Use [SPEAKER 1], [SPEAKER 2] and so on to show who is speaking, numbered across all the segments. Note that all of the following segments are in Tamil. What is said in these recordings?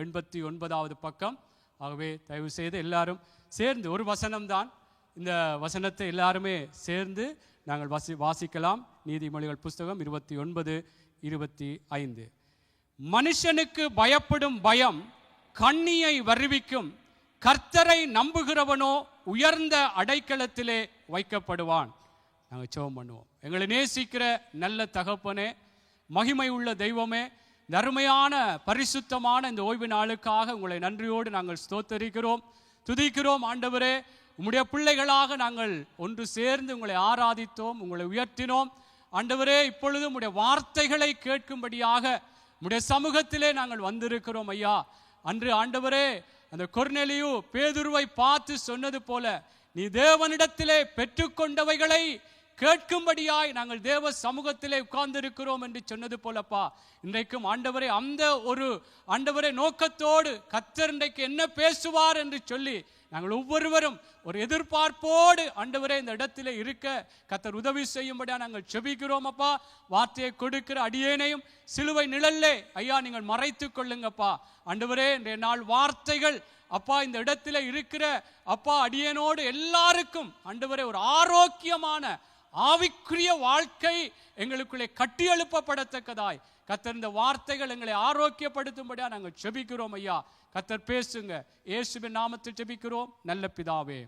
[SPEAKER 1] 89வது பக்கம். ஆகவே தயவு செய்து எல்லாரும் சேர்ந்து, ஒரு வசனம்தான், இந்த வசனத்தை எல்லாருமே சேர்ந்து நாங்கள் வாசிக்கலாம். நீதிமொழிகள் புஸ்தகம் 29:25. மனுஷனுக்கு பயப்படும் பயம் கண்ணியை வருவிக்கும், கர்த்தரை நம்புகிறவனோ உயர்ந்த அடைக்கலத்திலே வைக்கப்படுவான். நாங்கள் ஜெபம் பண்ணுவோம். எங்களை நேசிக்கிற நல்ல தகப்பனே, மகிமை உள்ள தெய்வமே, அருமையான பரிசுத்தமான இந்த ஓய்வு நாளுக்காக உங்களை நன்றியோடு நாங்கள் ஸ்தோத்தரிக்கிறோம், துதிக்கிறோம். ஆண்டவரே, உம்முடைய பிள்ளைகளாக நாங்கள் ஒன்று சேர்ந்து உங்களை ஆராதித்தோம், உங்களை உயர்த்தினோம். ஆண்டவரே, இப்பொழுது உம்முடைய வார்த்தைகளை கேட்கும்படியாக உம்முடைய சமூகத்திலே நாங்கள் வந்திருக்கிறோம் ஐயா. அன்று ஆண்டவரே, அந்த கொர்நேலியு பேதுருவை பார்த்து சொன்னது போல, நீ தேவனிடத்திலே பெற்றுக்கொண்டவைகளை கேட்கும்படியாய் நாங்கள் தேவ சமூகத்திலே உட்கார்ந்திருக்கிறோம் என்று சொன்னது போலப்பா, இன்றைக்கும் ஆண்டவரே அந்த ஒரு ஆண்டவரே நோக்கத்தோடு கர்த்தர் இன்றைக்கு என்ன பேசுவார் என்று சொல்லி நாங்கள் ஒவ்வொருவரும் ஒரு எதிர்பார்ப்போடு ஆண்டவரே இந்த இடத்திலே இருக்க கர்த்தர் உதவி செய்யும்படியா நாங்கள் செபிக்கிறோம் அப்பா. வார்த்தையை கொடுக்கிற அடியேனையும் சிலுவை நிழல்லே ஐயா நீங்கள் மறைத்து கொள்ளுங்கப்பா. ஆண்டவரே, இன்றைய நாள் வார்த்தைகள் அப்பா இந்த இடத்துல இருக்கிற அப்பா அடியேனோடு எல்லாருக்கும் ஆண்டவரே ஒரு ஆரோக்கியமான ஆவிக்குரிய வாழ்க்கை எங்களுக்குள்ளே கட்டி எழுப்பப்படத்தக்கதாய் கர்த்தர் இந்த வார்த்தைகள் எங்களை ஆரோக்கியப்படுத்தும்படியா நாங்கள் ஜெபிக்கிறோம் ஐயா. கர்த்தர் பேசுங்க, இயேசுவின் நாமத்தில் ஜெபிக்கிறோம் நல்ல பிதாவே,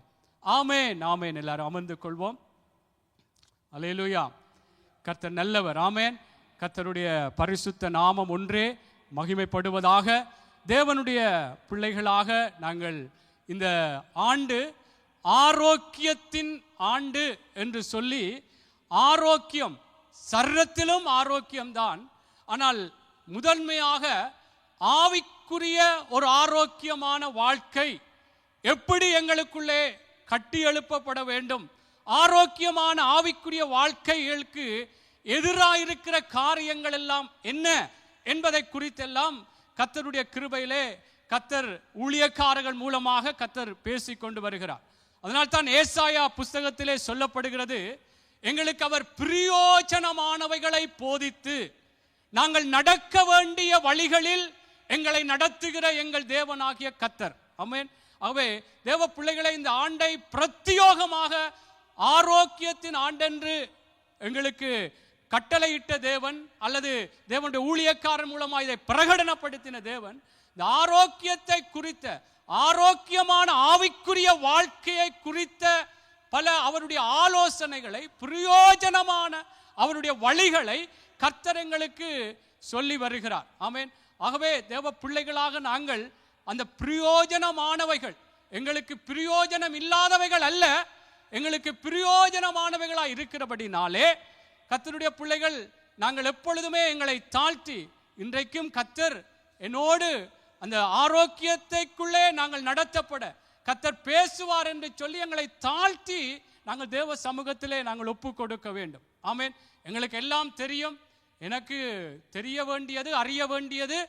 [SPEAKER 1] ஆமென், ஆமென். எல்லாரும் அமர்ந்து கொள்வோம். அல்லேலூயா. கர்த்தர் நல்லவர், ஆமென். கர்த்தருடைய பரிசுத்த நாமம் ஒன்றே மகிமைப்படுவதாக. தேவனுடைய பிள்ளைகளாக நாங்கள் இந்த ஆண்டு ஆரோக்கியத்தின் ஆண்டு என்று சொல்லி, ஆரோக்கியம் சரீரத்திலும் ஆரோக்கியம்தான், ஆனால் முதன்மையாக ஆவிக்குரிய ஒரு ஆரோக்கியமான வாழ்க்கை எப்படி எங்களுக்குள்ளே கட்டி எழுப்பப்பட வேண்டும், ஆரோக்கியமான ஆவிக்குரிய வாழ்க்கைகளுக்கு எதிராயிருக்கிற காரியங்கள் எல்லாம் என்ன என்பதை குறித்தெல்லாம் கர்த்தருடைய கிருபையிலே கர்த்தர் ஊழியக்காரர்கள் மூலமாக கர்த்தர் பேசிக்கொண்டு வருகிறார். அதனால் தான் ஏசாயா புஸ்தகத்திலே சொல்லப்படுகிறது, எங்களுக்கு அவர் பிரயோஜனமானவைகளை போதித்து நாங்கள் நடக்க வேண்டிய வழிகளில் எங்களை நடத்துகிற எங்கள் தேவனாகிய கர்த்தர். ஆமென். ஆகவே தேவ பிள்ளைகளை இந்த ஆண்டை பிரத்யோகமாக ஆரோக்கியத்தின் ஆண்டென்று எங்களுக்கு கட்டளையிட்ட தேவன், அல்லது தேவனுடைய ஊழியக்காரன் மூலமாக இதை பிரகடனப்படுத்தின தேவன், இந்த ஆரோக்கியத்தை குறித்த ஆரோக்கியமான ஆவிக்குரிய வாழ்க்கையை குறித்த பல அவருடைய ஆலோசனைகளை, பிரயோஜனமான அவருடைய வழிகளை கர்த்தர் எங்களுக்கு சொல்லி வருகிறார். ஆமென். ஆகவே தேவ பிள்ளைகளாக நாங்கள் அந்த பிரயோஜனமானவைகள், எங்களுக்கு பிரயோஜனம் இல்லாதவைகள் அல்ல, எங்களுக்கு பிரயோஜனமானவைகளாக இருக்கிறபடினாலே கர்த்தருடைய பிள்ளைகள் நாங்கள் எப்பொழுதுமே எங்களை தாழ்த்தி, இன்றைக்கும் கர்த்தர் என்னோடு அந்த ஆரோக்கியத்தைக்குள்ளே நாங்கள் நடத்தப்பட கர்த்தர் பேசுவார் என்று சொல்லி எங்களை தாழ்த்தி நாங்கள் தேவ சமூகத்திலே நாங்கள் ஒப்பு கொடுக்க வேண்டும். ஆமென். எங்களுக்கு எல்லாம் தெரியும், எனக்கு தெரிய வேண்டியது, அறிய வேண்டியது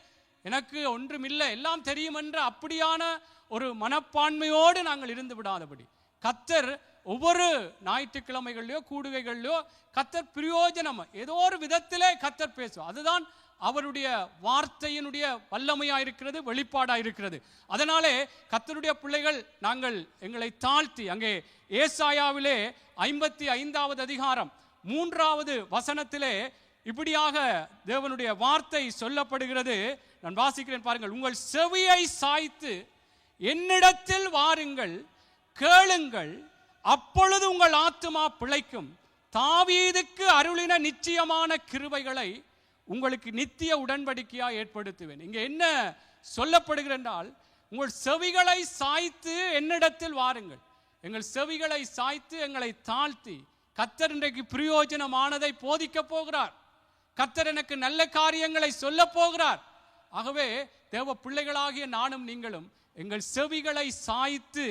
[SPEAKER 1] எனக்கு ஒன்றுமில்லை, எல்லாம் தெரியும் என்ற அப்படியான ஒரு மனப்பான்மையோடு நாங்கள் இருந்து விடாதபடி கர்த்தர் ஒவ்வொரு ஞாயிற்றுக்கிழமைகள்லையோ கூடுகைகள்லையோ கர்த்தர் பிரயோஜனம் ஏதோ ஒரு விதத்திலே கர்த்தர் பேசுவார். அதுதான் அவருடைய வார்த்தையினுடைய வல்லமையாக இருக்கிறது, வெளிப்பாடாக இருக்கிறது. அதனாலே கர்த்தருடைய பிள்ளைகள் நாங்கள் எங்களை தாழ்த்தி, அங்கே ஏசாயாவிலே 55வது அதிகாரம் 3வது வசனத்திலே இப்படியாக தேவனுடைய வார்த்தை சொல்லப்படுகிறது. நான் வாசிக்கிறேன் பாருங்கள். உங்கள் செவியை சாய்த்து என்னிடத்தில் வாருங்கள், கேளுங்கள், அப்பொழுது உங்கள் ஆத்துமா பிழைக்கும். தாவீதுக்கு அருளின நிச்சயமான கிருபைகளை உங்களுக்கு நித்திய உடன்படிக்கையா ஏற்படுத்துவேன். இங்க என்ன சொல்லப்படுகிறது என்றால், உங்கள் செவிகளை சாய்த்து என்னிடத்தில் வாருங்கள். எங்கள் செவிகளை சாய்த்து எங்களை தாழ்த்தி கர்த்தர் இன்றைக்கு பிரயோஜனமானதை போதிக்க போகிறார். கர்த்தர் எனக்கு நல்ல காரியங்களை சொல்ல போகிறார். ஆகவே தேவ பிள்ளைகளாகிய நானும் நீங்களும் எங்கள் செவிகளை சாய்த்து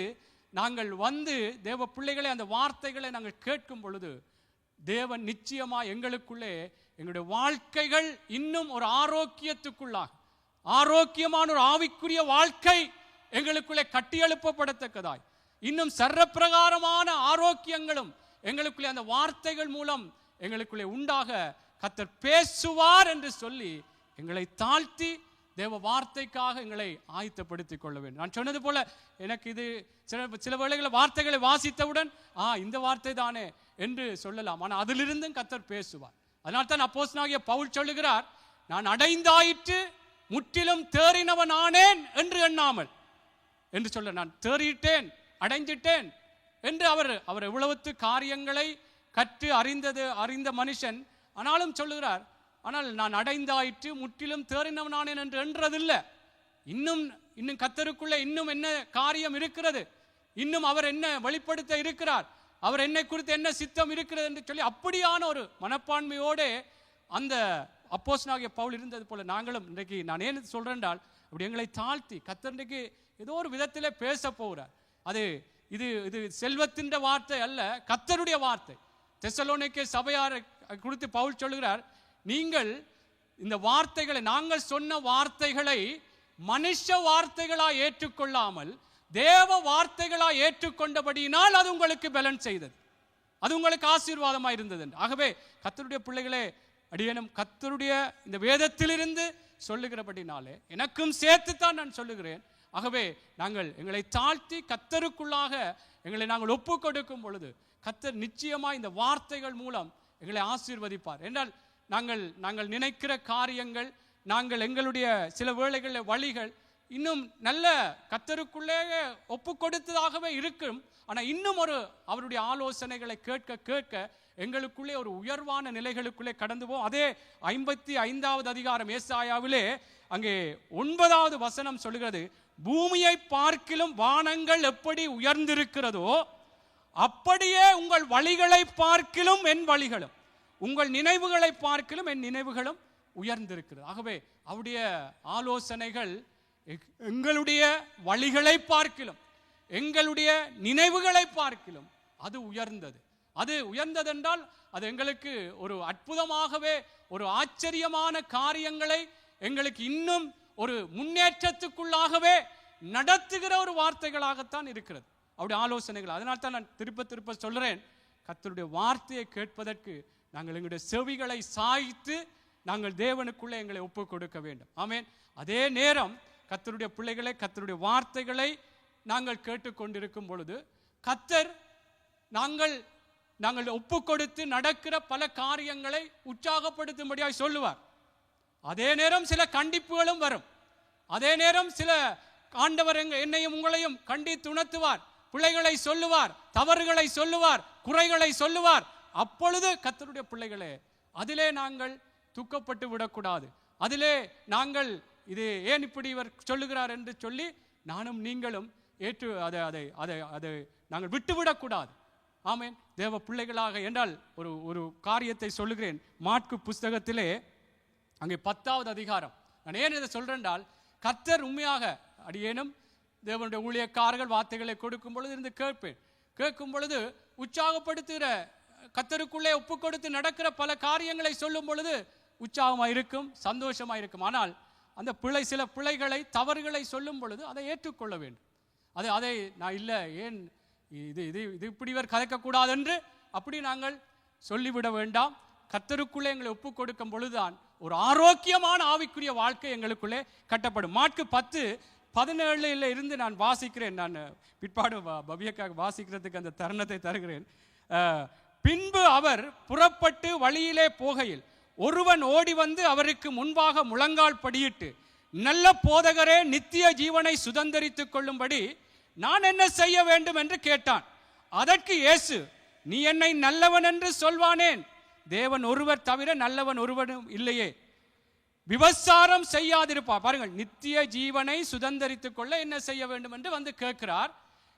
[SPEAKER 1] நாங்கள் வந்து தேவ பிள்ளைகளை அந்த வார்த்தைகளை நாங்கள் கேட்கும் பொழுது தேவன் நிச்சயமா எங்களுக்குள்ளே எங்களுடைய வாழ்க்கைகள் இன்னும் ஒரு ஆரோக்கியத்துக்குள்ளாக, ஆரோக்கியமான ஒரு ஆவிக்குரிய வாழ்க்கை எங்களுக்குள்ளே கட்டியெழுப்பப்படத்தக்கதாய், இன்னும் சர்வப்பிரகாரமான ஆரோக்கியங்களும் எங்களுக்குள்ளே அந்த வார்த்தைகள் மூலம் எங்களுக்குள்ளே உண்டாக கர்த்தர் பேசுவார் என்று சொல்லி எங்களை தாழ்த்தி தேவ வார்த்தைக்காக எங்களை ஆயத்தப்படுத்திக் கொள்ள வேண்டும். நான் சொன்னது போல எனக்கு இது சில வேளைகளில் வார்த்தைகளை வாசித்தவுடன் இந்த வார்த்தை தானே என்று சொல்லலாம். ஆனால் அதிலிருந்தும் கர்த்தர் பேசுவார். அதனால்தான் அப்போஸ்தலனாகிய பவுல் சொல்லுகிறார், நான் அடைந்தாயிற்று முற்றிலும் தேறினவன் ஆனேன் என்று எண்ணாமல் என்று சொல்ல, நான் தேறிட்டேன் அடைஞ்சிட்டேன் என்று அவர் எவ்வளவு காரியங்களை கற்று அறிந்த மனுஷன் ஆனாலும் சொல்லுகிறார், ஆனால் நான் அடைந்தாயிற்று முற்றிலும் தேறினவனானேன் என்று என்றதில்லை. இன்னும் கர்த்தருக்குள்ளே இன்னும் என்ன காரியம் இருக்கிறது, இன்னும் அவர் என்ன வெளிப்படுத்த இருக்கிறார், அவர் என்னை குறித்து என்ன சித்தம் இருக்கிறது என்று சொல்லி அப்படியான ஒரு மனப்பான்மையோடு அந்த அப்போஸ்தலனாகிய பவுல் இருந்தது போல நாங்களும் இன்றைக்கு, நான் ஏன் சொல்றேன் என்றால், அப்படி எங்களை தாழ்த்தி கர்த்தர் இன்றைக்கு ஏதோ ஒரு விதத்திலே பேச போகிறார். இது செல்வத்தின் வார்த்தை அல்ல, கர்த்தருடைய வார்த்தை. தெசலோனிக்கே சபையாரை குறித்து பவுல் சொல்லுகிறார், நீங்கள் இந்த வார்த்தைகளை, நாங்கள் சொன்ன வார்த்தைகளை மனுஷ வார்த்தைகளாய் ஏற்றுக்கொள்ளாமல் தேவ வார்த்தைகளாய் ஏற்றுக்கொண்டபடியினால் அது உங்களுக்கு பலன் செய்தது, அது உங்களுக்கு ஆசீர்வாதமாக இருந்தது. ஆகவே கர்த்தருடைய பிள்ளைகளே, அடியேனும் கர்த்தருடைய இந்த வேதத்திலிருந்து சொல்லுகிறபடினாலே எனக்கும் சேர்த்துத்தான் நான் சொல்லுகிறேன். ஆகவே நாங்கள் எங்களை தாழ்த்தி கர்த்தருக்குள்ளாக எங்களை நாங்கள் ஒப்பு கொடுக்கும் பொழுது கர்த்தர் நிச்சயமாக இந்த வார்த்தைகள் மூலம் எங்களை ஆசீர்வதிப்பார். என்றால் நாங்கள் நினைக்கிற காரியங்கள், நாங்கள் எங்களுடைய சில வேளைகளில் வழிகள் இன்னும் நல்ல கர்த்தருக்குள்ளே ஒப்பு கொடுத்ததாகவே இருக்கும். ஆனால் இன்னும் அவருடைய ஆலோசனைகளை கேட்க கேட்க எங்களுக்குள்ளே ஒரு உயர்வான நிலைகளுக்குள்ளே கடந்து போவோம். அதே 55வது அதிகாரம் ஏசாயாவிலே அங்கே 9வது வசனம் சொல்லுகிறது, பூமியை பார்க்கிலும் வானங்கள் எப்படி உயர்ந்திருக்கிறதோ அப்படியே உங்கள் வழிகளை பார்க்கிலும் என் வழிகளும், உங்கள் நினைவுகளை பார்க்கிலும் என் நினைவுகளும் உயர்ந்திருக்கிறது. ஆகவே அவருடைய ஆலோசனைகள் எங்களுடைய வழிகளை பார்க்கிலும் எங்களுடைய நினைவுகளை பார்க்கிலும் அது உயர்ந்தது. அது உயர்ந்தது என்றால் அது எங்களுக்கு ஒரு அற்புதமாகவே ஒரு ஆச்சரியமான காரியங்களை எங்களுக்கு இன்னும் ஒரு முன்னேற்றத்துக்குள்ளாகவே நடத்துகிற ஒரு வார்த்தைகளாகத்தான் இருக்கிறது அவருடைய ஆலோசனைகள். அதனால்தான் நான் திருப்ப சொல்கிறேன், கர்த்தருடைய வார்த்தையை கேட்பதற்கு நாங்கள் எங்களுடைய செவிகளை சாய்த்து நாங்கள் தேவனுக்குள்ளே எங்களை ஒப்பு கொடுக்க வேண்டும். ஆமேன். அதே நேரம் கர்த்தருடைய பிள்ளைகளை, கர்த்தருடைய வார்த்தைகளை நாங்கள் கேட்டுக்கொண்டிருக்கும் பொழுது கர்த்தர் நாங்கள் ஒப்பு கொடுத்து நடக்கிற பல காரியங்களை உற்சாகப்படுத்தும்படியாக சொல்லுவார். அதே நேரம் சில கண்டிப்புகளும் வரும். அதே நேரம் சில ஆண்டவர் என்னையும் உங்களையும் கண்டித்து உணர்த்துவார், பிள்ளைகளை சொல்லுவார், தவறுகளை சொல்லுவார், குறைகளை சொல்லுவார். அப்பொழுது கர்த்தருடைய பிள்ளைகளே, அதிலே நாங்கள் துக்கப்பட்டு விடக்கூடாது. அதிலே நாங்கள் இது ஏன் இப்படி இவர் சொல்லுகிறார் என்று சொல்லி நானும் நீங்களும் ஏற்று அதை நாங்கள் விட்டுவிடக்கூடாது. ஆமேன். தேவ பிள்ளைகளாக என்றால் ஒரு காரியத்தை சொல்லுகிறேன். மாற்கு புஸ்தகத்திலே அங்கே 10வது அதிகாரம். நான் ஏன் இதை சொல்றேன் என்றால், கர்த்தர் உண்மையாக அடியேனும் தேவனுடைய ஊழியக்காரர்கள் வார்த்தைகளை கொடுக்கும் பொழுது இருந்து கேட்கும் பொழுது உற்சாகப்படுத்துகிற, கர்த்தருக்குள்ளே ஒப்பு கொடுத்து நடக்கிற பல காரியங்களை சொல்லும் பொழுது உற்சாகமாக இருக்கும், சந்தோஷமாக இருக்கும். ஆனால் அந்த சில பிள்ளைகளை, தவறுகளை சொல்லும் பொழுது அதை ஏற்றுக்கொள்ள வேண்டும். அதை நான் இல்லை, ஏன் இது இப்படி இவர் கதைக்கக்கூடாது என்று அப்படி நாங்கள் சொல்லிவிட வேண்டாம். கர்த்தருக்குள்ளே எங்களை ஒப்பு கொடுக்கும் பொழுதுதான் ஒரு ஆரோக்கியமான ஆவிக்குரிய வாழ்க்கை எங்களுக்குள்ளே கட்டப்படும். மாற்கு 10:17 இருந்து நான் வாசிக்கிறேன். நான் பிற்பாடு பவியக்காக வாசிக்கிறதுக்கு அந்த தருணத்தை தருகிறேன். பின்பு அவர் புறப்பட்டு வழியிலே போகையில் ஒருவன் ஓடி வந்து அவருக்கு முன்பாக முழங்கால் படியிட்டு, நல்ல போதகரே, நித்திய ஜீவனை சுதந்தரித்துக் கொள்ளும்படி நான் என்ன செய்ய வேண்டும் என்று கேட்டான். அதற்கு இயேசு, நீ என்னை நல்லவன் என்று சொல்வானேன்? தேவன் ஒருவர் தவிர நல்லவன் ஒருவனும் இல்லையே. விபசாரம் செய்யாதிருப்பார். பாருங்கள், நித்திய ஜீவனை சுதந்தரித்துக் கொள்ள என்ன செய்ய வேண்டும் என்று வந்து கேட்கிறார்.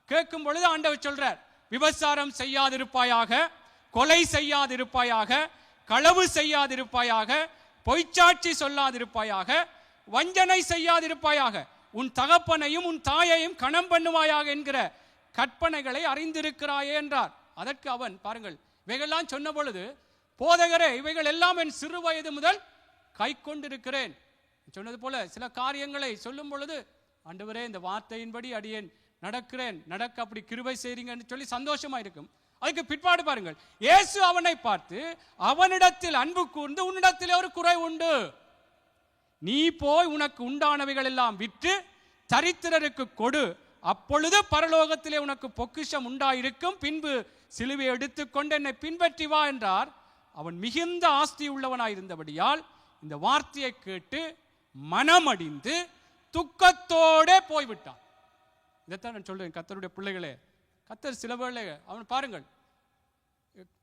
[SPEAKER 1] கேட்கும் பொழுது ஆண்டவர் சொல்றார், விபசாரம் செய்யாதிருப்பாயாக, கொலை செய்யாதிருப்பாயாக, களவு செய்யாதிருப்பாயாக, பொய்ச்சாட்சி சொல்லாதிருப்பாயாக, வஞ்சனை செய்யாதிருப்பாயாக, உன் தகப்பனையும் உன் தாயையும் கணம் பண்ணுவாயாக என்கிற கற்பனைகளை அறிந்திருக்கிறாயே என்றார். அதற்கு அவன், பாருங்கள், இவைகள்லாம் சொன்ன பொழுது, போதகரே, இவைகள் எல்லாம் என் சிறு வயது முதல் கை கொண்டிருக்கிறேன். சொன்னது போல சில காரியங்களை சொல்லும் பொழுது, ஆண்டவரே, இந்த வார்த்தையின்படி அடியேன் நடக்க அப்படி கிருபை செய்றீங்கன்னு சொல்லி சந்தோஷமா இருக்கும். அதுக்கு பிற்பாடு பாருங்கள், இயேசு அவனை பார்த்து, அவனிடத்தில் அன்பு கூர்ந்து உன்னிடத்தில் ஒரு குறை உண்டு, நீ போய் உனக்கு உண்டானவைகள் எல்லாம் விற்று தரித்திரருக்கு கொடு, அப்பொழுது பரலோகத்திலே உனக்கு பொக்கிஷம் உண்டாயிருக்கும், பின்பு சிலுவை எடுத்துக்கொண்டு என்னை பின்பற்றி வா என்றார். அவன் மிகுந்த ஆஸ்தி உள்ளவனாயிருந்தபடியால் இந்த வார்த்தையை கேட்டு மனமடிந்து துக்கத்தோட போய்விட்டான். இதைத்தான் நான் சொல்றேன் கர்த்தருடைய பிள்ளைகளே. கர்த்தர் சில வேளை அவன் பாருங்கள்,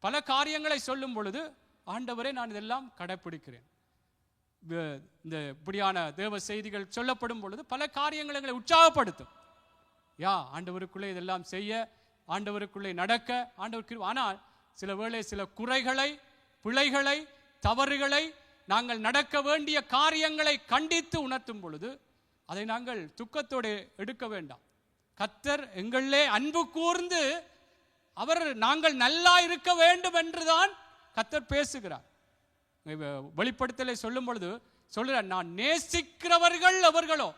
[SPEAKER 1] பல காரியங்களை சொல்லும் பொழுது ஆண்டவரே நான் இதெல்லாம் கடைப்பிடிக்கிறேன். இந்த இப்படியான தேவ செய்திகள் சொல்லப்படும் பொழுது பல காரியங்களை எங்களை உற்சாகப்படுத்தும். ஆண்டவருக்குள்ளே இதெல்லாம் செய்ய, ஆண்டவருக்குள்ளே நடக்க ஆண்டவருக்கு. ஆனால் சில வேளை சில குறைகளை, பிழைகளை, தவறுகளை, நாங்கள் நடக்க வேண்டிய காரியங்களை கண்டித்து உணர்த்தும் பொழுது அதை நாங்கள் துக்கத்தோடு எடுக்க வேண்டாம். கர்த்தர் எங்களே அன்பு கூர்ந்து அவர் நாங்கள் நல்லா இருக்க வேண்டும் என்றுதான் கர்த்தர் பேசுகிறார். வெளிப்படுத்தலை சொல்லும் பொழுது சொல்கிறார், நான் நேசிக்கிறவர்கள் அவர்களோ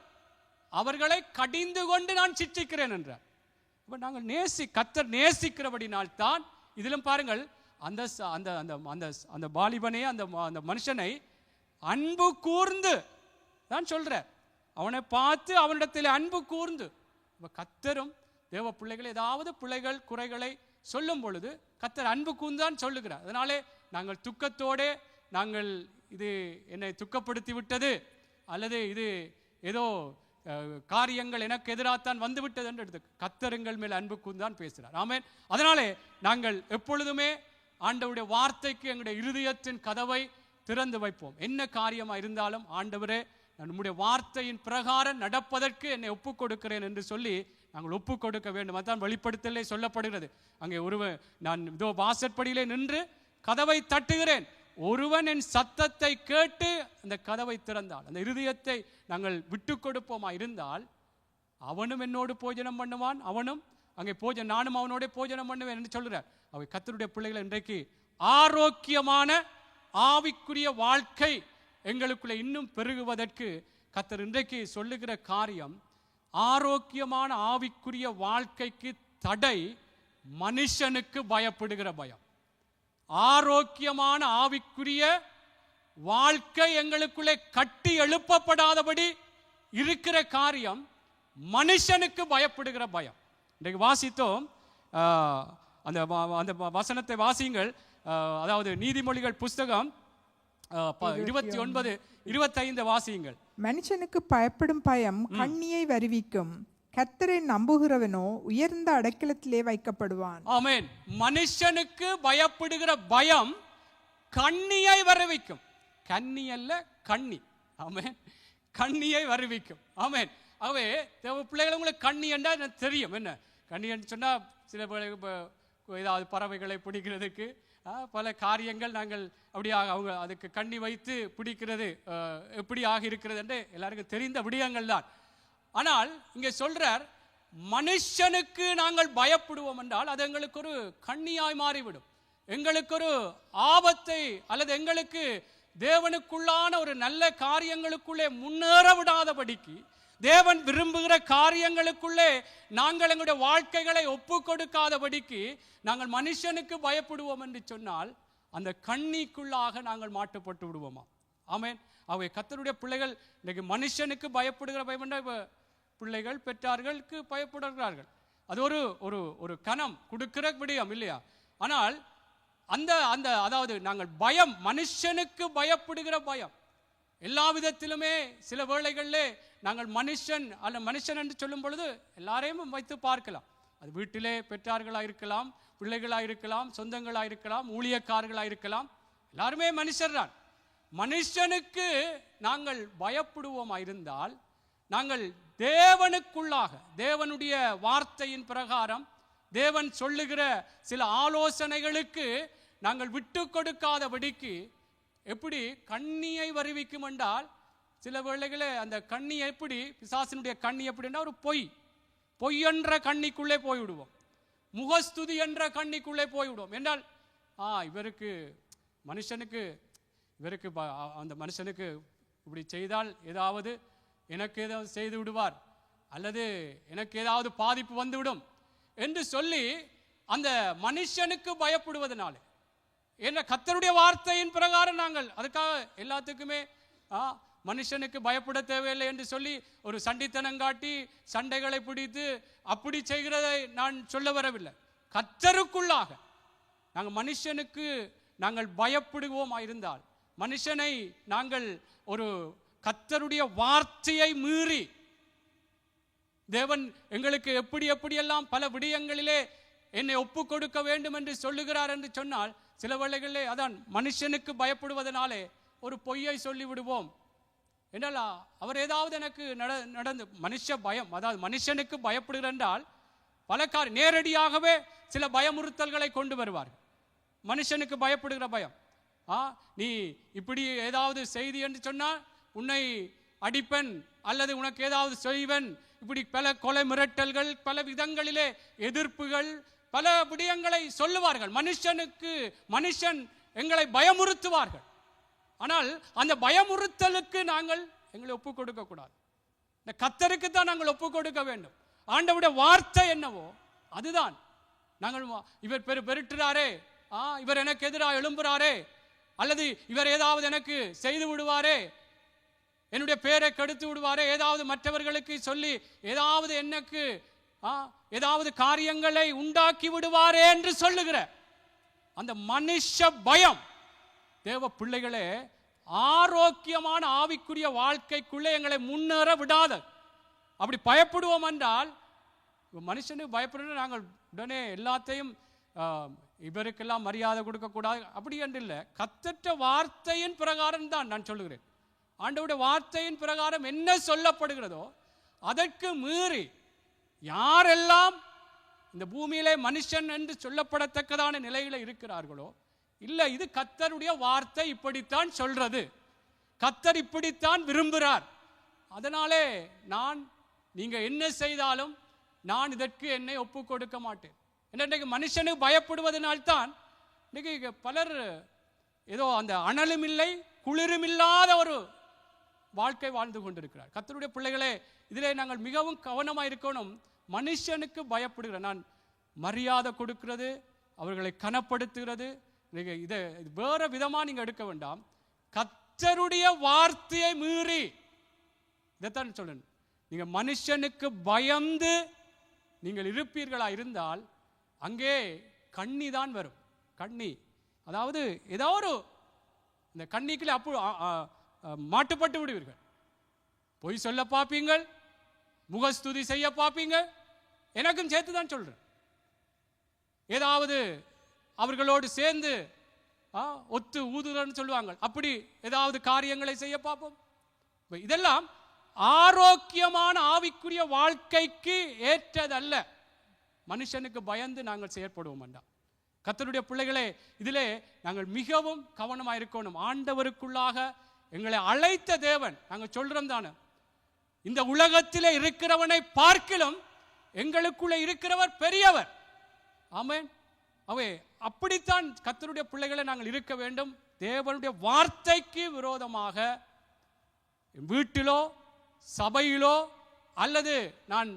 [SPEAKER 1] அவர்களை கடிந்து கொண்டு நான் சிற்றிக்கிறேன் என்றார். நாங்கள் கர்த்தர் நேசிக்கிறபடினால் தான். இதிலும் பாருங்கள், அந்த அந்த அந்த அந்த வாலிபனே அந்த மனுஷனை அன்பு கூர்ந்து தான் சொல்றார். அவனை பார்த்து அவனிடத்தில் அன்பு கூர்ந்து. கர்த்தரும் தேவ பிள்ளைகள் ஏதாவது பிள்ளைகள் குறைகளை சொல்லும் பொழுது கர்த்தர் அன்பு கூர்ந்து தான் சொல்லுகிறார். அதனாலே நாங்கள் துக்கத்தோடு நாங்கள் இது என்னை துக்கப்படுத்தி விட்டது அல்லது இது ஏதோ காரியங்கள் எனக்கு எதிராகத்தான் வந்து விட்டது என்று எடுத்து கர்த்தருங்கள் மேல் அன்பு கூர்ந்து தான் பேசுகிறார். ஆமென். அதனாலே நாங்கள் எப்பொழுதுமே ஆண்டவருடைய வார்த்தைக்கு எங்களுடைய இருதயத்தின் கதவை திறந்து வைப்போம். என்ன காரியமாக இருந்தாலும் ஆண்டவரே நம்முடைய வார்த்தையின் பிரகாரம் நடப்பதற்கு என்னை ஒப்புக் கொடுக்கிறேன் என்று சொல்லி நாங்கள் ஒப்புக் கொடுக்க வேண்டும். அதுதான் வெளிப்படுத்தலே சொல்லப்படுகிறது. அங்கே ஒருவன், நான் இதோ வாசற்படியிலே நின்று கதவை தட்டுகிறேன், ஒருவன் என் சத்தத்தை கேட்டு அந்த கதவை திறந்தால், அந்த இருதயத்தை நாங்கள் விட்டு கொடுப்போமா இருந்தால் அவனும் என்னோடு போஜனம் பண்ணுவான், அவனும் அங்கே நானும் அவனோட போஜனம் பண்ணுவேன் என்று சொல்கிறார். அவை கர்த்தருடைய பிள்ளைகள் இன்றைக்கு ஆரோக்கியமான ஆவிக்குரிய வாழ்க்கை எங்களுக்குள்ள இன்னும் பெருகுவதற்கு கர்த்தர் இன்றைக்கு சொல்லுகிற காரியம், ஆரோக்கியமான ஆவிக்குரிய வாழ்க்கைக்கு தடை மனுஷனுக்கு பயப்படுகிற பயம். ஆரோக்கியமான ஆவிக்குரிய வாழ்க்கை எங்களுக்குள்ளே கட்டி எழுப்பப்படாதபடி இருக்கிற காரியம் மனுஷனுக்கு பயப்படுகிற பயம். இன்றைக்கு வாசித்தோம், அந்த அந்த வசனத்தை வாசியுங்கள். அதாவது நீதிமொழிகள் புஸ்தகம் 29:25 வாசியுங்கள்.
[SPEAKER 2] மனுஷனுக்கு பயப்படும் பயம் கண்ணியை வருவிக்கும், கர்த்தரை நம்புகிறவனோ உயர்ந்த அடைக்கலத்திலே வைக்கப்படுவான்.
[SPEAKER 1] ஆமென். மனுஷனுக்கு பயப்படுகிற பயம் கண்ணியை வருவிக்கும். கண்ணி அல்ல, கண்ணி. ஆமென். கண்ணியை வருவிக்கும். ஆமென். ஆகவே தேவ பிள்ளைகள், உங்களுக்கு கண்ணி என்றால் தெரியும். என்ன கண்ணி என்று சொன்னா, சில ஏதாவது பறவைகளை பிடிக்கிறதுக்கு பல காரியங்கள் நாங்கள் அப்படியாக அவங்க அதுக்கு கண்ணி வைத்து பிடிக்கிறது எப்படி ஆகி இருக்கிறது என்று எல்லாருக்கும் தெரிந்த விடயங்கள் தான். ஆனால் இங்கே சொல்றார், மனுஷனுக்கு நாங்கள் பயப்படுவோம் என்றால் அது எங்களுக்கு ஒரு கண்ணியாய் மாறிவிடும், எங்களுக்கு ஒரு ஆபத்தை அல்லது எங்களுக்கு தேவனுக்குள்ளான ஒரு நல்ல காரியங்களுக்குள்ளே முன்னேற விடாதபடிக்கு, தேவன் விரும்புகிற காரியங்களுக்குள்ளே நாங்கள் எங்களுடைய வாழ்க்கைகளை ஒப்பு கொடுக்காதபடிக்கு நாங்கள் மனுஷனுக்கு பயப்படுவோம் என்று சொன்னால் அந்த கண்ணிக்குள்ளாக நாங்கள் மாட்டுப்பட்டு விடுவோமா? ஆமென். அவை கர்த்தருடைய பிள்ளைகள் இன்னைக்கு மனுஷனுக்கு பயப்படுகிற பயம் என்ற பிள்ளைகள் பெற்றார்களுக்கு பயப்படுகிறார்கள். அது ஒரு ஒரு ஒரு கணம் கொடுக்கிற விடயம் இல்லையா? ஆனால் அந்த அந்த அதாவது நாங்கள் பயம், மனுஷனுக்கு பயப்படுகிற பயம் எல்லா விதத்திலுமே சில வேளைகளிலே நாங்கள் மனுஷன் அல்ல மனுஷன் என்று சொல்லும் பொழுது எல்லாரையும் வைத்து பார்க்கலாம். அது வீட்டிலே பெற்றார்களாக இருக்கலாம், பிள்ளைகளாக இருக்கலாம், சொந்தங்களாக இருக்கலாம், ஊழியக்காரர்களாக இருக்கலாம், எல்லாருமே மனுஷர் தான். மனுஷனுக்கு நாங்கள் பயப்படுவோமா இருந்தால் நாங்கள் தேவனுக்குள்ளாக, தேவனுடைய வார்த்தையின் பிரகாரம், தேவன் சொல்லுகிற சில ஆலோசனைகளுக்கு நாங்கள் விட்டு கொடுக்காதபடிக்கு எப்படி கண்ணியை வருவிக்கும் என்றால், சில வேளைகளே அந்த கண்ணி எப்படி, பிசாசினுடைய கண்ணி எப்படின்னா ஒரு பொய் என்ற கண்ணிக்குள்ளே போய்விடுவோம், முகஸ்துதி என்ற கண்ணிக்குள்ளே போய்விடுவோம். என்றால் இவருக்கு மனுஷனுக்கு இவருக்கு அந்த மனுஷனுக்கு இப்படி செய்தால் ஏதாவது எனக்கு ஏதாவது செய்து விடுவார் அல்லது எனக்கு ஏதாவது பாதிப்பு வந்துவிடும் என்று சொல்லி அந்த மனுஷனுக்கு பயப்படுவதனாலே, என்ன கர்த்தருடைய வார்த்தையின் பிரகாரம் நாங்கள் அதுக்காக எல்லாத்துக்குமே மனுஷனுக்கு பயப்பட தேவையில்லை என்று சொல்லி ஒரு சண்டித்தனம் காட்டி சண்டைகளை பிடித்து அப்படி செய்கிறதை நான் சொல்ல வரவில்லை. கர்த்தருக்குள்ளாக நாங்கள் மனுஷனுக்கு நாங்கள் பயப்படுவோமா இருந்தால், மனுஷனை நாங்கள் ஒரு கர்த்தருடைய வார்த்தையை மீறி, தேவன் எங்களுக்கு எப்படியெல்லாம் பல விடயங்களிலே என்னை ஒப்பு கொடுக்க வேண்டும் என்று சொல்லுகிறார் என்று சொன்னால், சில வேளைகளிலே அதான் மனுஷனுக்கு பயப்படுவதனாலே ஒரு பொய்யை சொல்லி விடுவோம் என்றால் அவர் ஏதாவது எனக்கு நடந்து மனுஷ பயம், அதாவது மனுஷனுக்கு பயப்படுகிறார் என்றால் பல நேரடியாகவே சில பயமுறுத்தல்களை கொண்டு வருவார்கள். மனுஷனுக்கு பயப்படுகிற பயம், நீ இப்படி ஏதாவது செய்தி என்று சொன்னால் உன்னை அடிப்பன் அல்லது உனக்கு ஏதாவது செய்வன், இப்படி பல கொலை மிரட்டல்கள், பல விதங்களிலே எதிர்ப்புகள், பல விடயங்களை சொல்லுவார்கள். மனுஷன் எங்களை பயமுறுத்துவார்கள். ஆனால் அந்த பயமுறுத்தலுக்கு நாங்கள் எங்களை ஒப்புக் கொடுக்க கூடாது. இந்த கர்த்தருக்கு தான் நாங்கள் ஒப்புக் கொடுக்க வேண்டும். ஆண்டவருடைய வார்த்தை என்னவோ அதுதான். நாங்கள் இவர் பெருட்டுறாரே, இவர் எனக்கு எதிராக எழும்புறாரே, அல்லது இவர் ஏதாவது எனக்கு செய்து விடுவாரே, என்னுடைய பேரை கெடுத்து விடுவாரே, ஏதாவது மற்றவர்களுக்கு சொல்லி ஏதாவது எனக்கு ஏதாவது காரியங்களை உண்டாக்கி விடுவாரே என்று சொல்லுகிற அந்த மனுஷ பயம், தேவ பிள்ளைகளே, ஆரோக்கியமான ஆவிக்குரிய வாழ்க்கைக்குள்ளே எங்களை முன்னேற விடாத. அப்படி பயப்படுவோம் என்றால், மனுஷனுக்கு பயப்படுற நாங்கள் உடனே எல்லாத்தையும் இவருக்கெல்லாம் மரியாதை கொடுக்கக்கூடாது அப்படி என்று இல்லை. கர்த்தருடைய வார்த்தையின் பிரகாரம் தான் நான் சொல்லுகிறேன். ஆண்டவருடைய வார்த்தையின் பிரகாரம் என்ன சொல்லப்படுகிறதோ அதற்கு மீறி யாரெல்லாம் இந்த பூமியிலே மனுஷன் என்று சொல்லப்படத்தக்கதான நிலையில இருக்கிறார்களோ, இல்லை இது கர்த்தருடைய வார்த்தை இப்படித்தான் சொல்றது, கர்த்தர் இப்படித்தான் விரும்புகிறார், அதனாலே நீங்க என்ன செய்தாலும் நான் இதற்கு என்னை ஒப்பு கொடுக்க மாட்டேன். இன்றைக்கு மனுஷனுக்கு பயப்படுவதனால்தான் இன்னைக்கு பலர் ஏதோ அந்த அனலும் இல்லை குளிரும் இல்லாத ஒரு வாழ்க்கை வாழ்ந்து கொண்டிருக்கிறார். கர்த்தருடைய பிள்ளைகளே, இதிலே நாங்கள் மிகவும் கவனமாக இருக்கணும். மனுஷனுக்கு பயப்படுகிற, நான் மரியாதை கொடுக்கிறது, அவர்களை கனப்படுத்துகிறது, இதை வேற விதமாக நீங்கள் எடுக்க வேண்டாம். கர்த்தருடைய வார்த்தையை மீறி, இதைத்தான் சொல்லணும், நீங்கள் மனுஷனுக்கு பயந்து நீங்கள் இருப்பீர்களா இருந்தால் அங்கே கண்ணி தான் வரும். கண்ணி, அதாவது ஏதோ ஒரு இந்த கண்ணிக்குள்ள மாட்டுப்பட்டு விடுவீர்கள். பொய் சொல்ல பார்ப்பீங்கள், முகஸ்துதி செய்ய பார்ப்பீங்க. எனக்கும் சேர்த்து தான் சொல்றேன். ஏதாவது அவர்களோடு சேர்ந்து ஒத்து ஊதுறன்னு சொல்லுவாங்க, அப்படி ஏதாவது காரியங்களை செய்ய பார்ப்போம். இதெல்லாம் ஆரோக்கியமான ஆவிக்குரிய வாழ்க்கைக்கு ஏற்றதல்ல. மனுஷனுக்கு பயந்து நாங்கள் செயற்படுவோம் வேண்டாம். கர்த்தருடைய பிள்ளைகளே, இதிலே நாங்கள் மிகவும் கவனமாக இருக்கணும். ஆண்டவருக்குள்ளாக எங்களை அழைத்த தேவன், நாங்கள் சொல்றோம் தானே, இந்த உலகத்திலே இருக்கிறவனை பார்க்கிலும் எங்களுக்குள்ளே இருக்கிறவர் பெரியவர். ஆமென். அப்படித்தான் கர்த்தருடைய பிள்ளைகளை நாங்கள் இருக்க வேண்டும். தேவனுடைய வார்த்தைக்கு விரோதமாக வீட்டிலோ சபையிலோ அல்லது நான்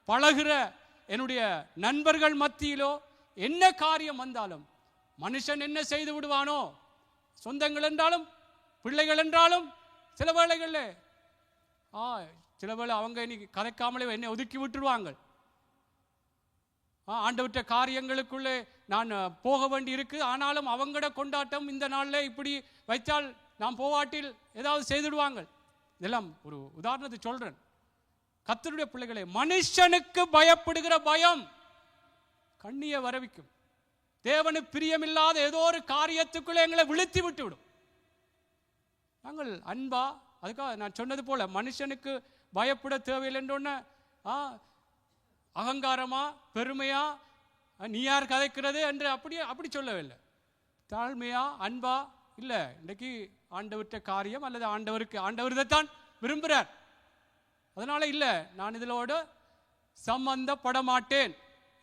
[SPEAKER 1] பழகுற என்னுடைய நண்பர்கள் மத்தியிலோ என்ன காரியம் வந்தாலும், மனுஷன் என்ன செய்து விடுவானோ, சொந்தங்கள் என்றாலும் பிள்ளைகள் என்றாலும், சில வேளைகளில் சில வேளை அவங்க இன்னைக்கு கதைக்காமலே என்னை ஒதுக்கி விட்டுருவாங்க. ஆண்டவற்ற காரியங்களுக்குள்ளே நான் போக வேண்டி இருக்கு, ஆனாலும் அவங்களோட கொண்டாட்டம் இந்த நாளில் இப்படி வைத்தால் நான் போவாட்டில் ஏதாவது செய்துடுவாங்க. இதெல்லாம் ஒரு உதாரணத்தை சொல்றேன். கர்த்தருடைய பிள்ளைகளே, மனுஷனுக்கு பயப்படுகிற பயம் கண்ணியை வரவிக்கும். தேவனுக்கு பிரியமில்லாத ஏதோ ஒரு காரியத்துக்குள்ளே எங்களை விழுத்தி விட்டு விடும். நாங்கள் அன்பா, அதுக்காக நான் சொன்னது போல மனுஷனுக்கு பயப்பட தேவையில்லைன்றோன்னு அகங்காரமா பெருமையா நீ யார் கதைக்கிறது என்று அப்படி சொல்லவில்லை. தாழ்மையா அன்பா இல்லை. இன்றைக்கு ஆண்டவற்ற காரியம் அல்லது ஆண்டவர் இதைத்தான் விரும்புகிறார். அதனால இல்லை, நான் இதிலோடு சம்பந்தப்பட மாட்டேன்,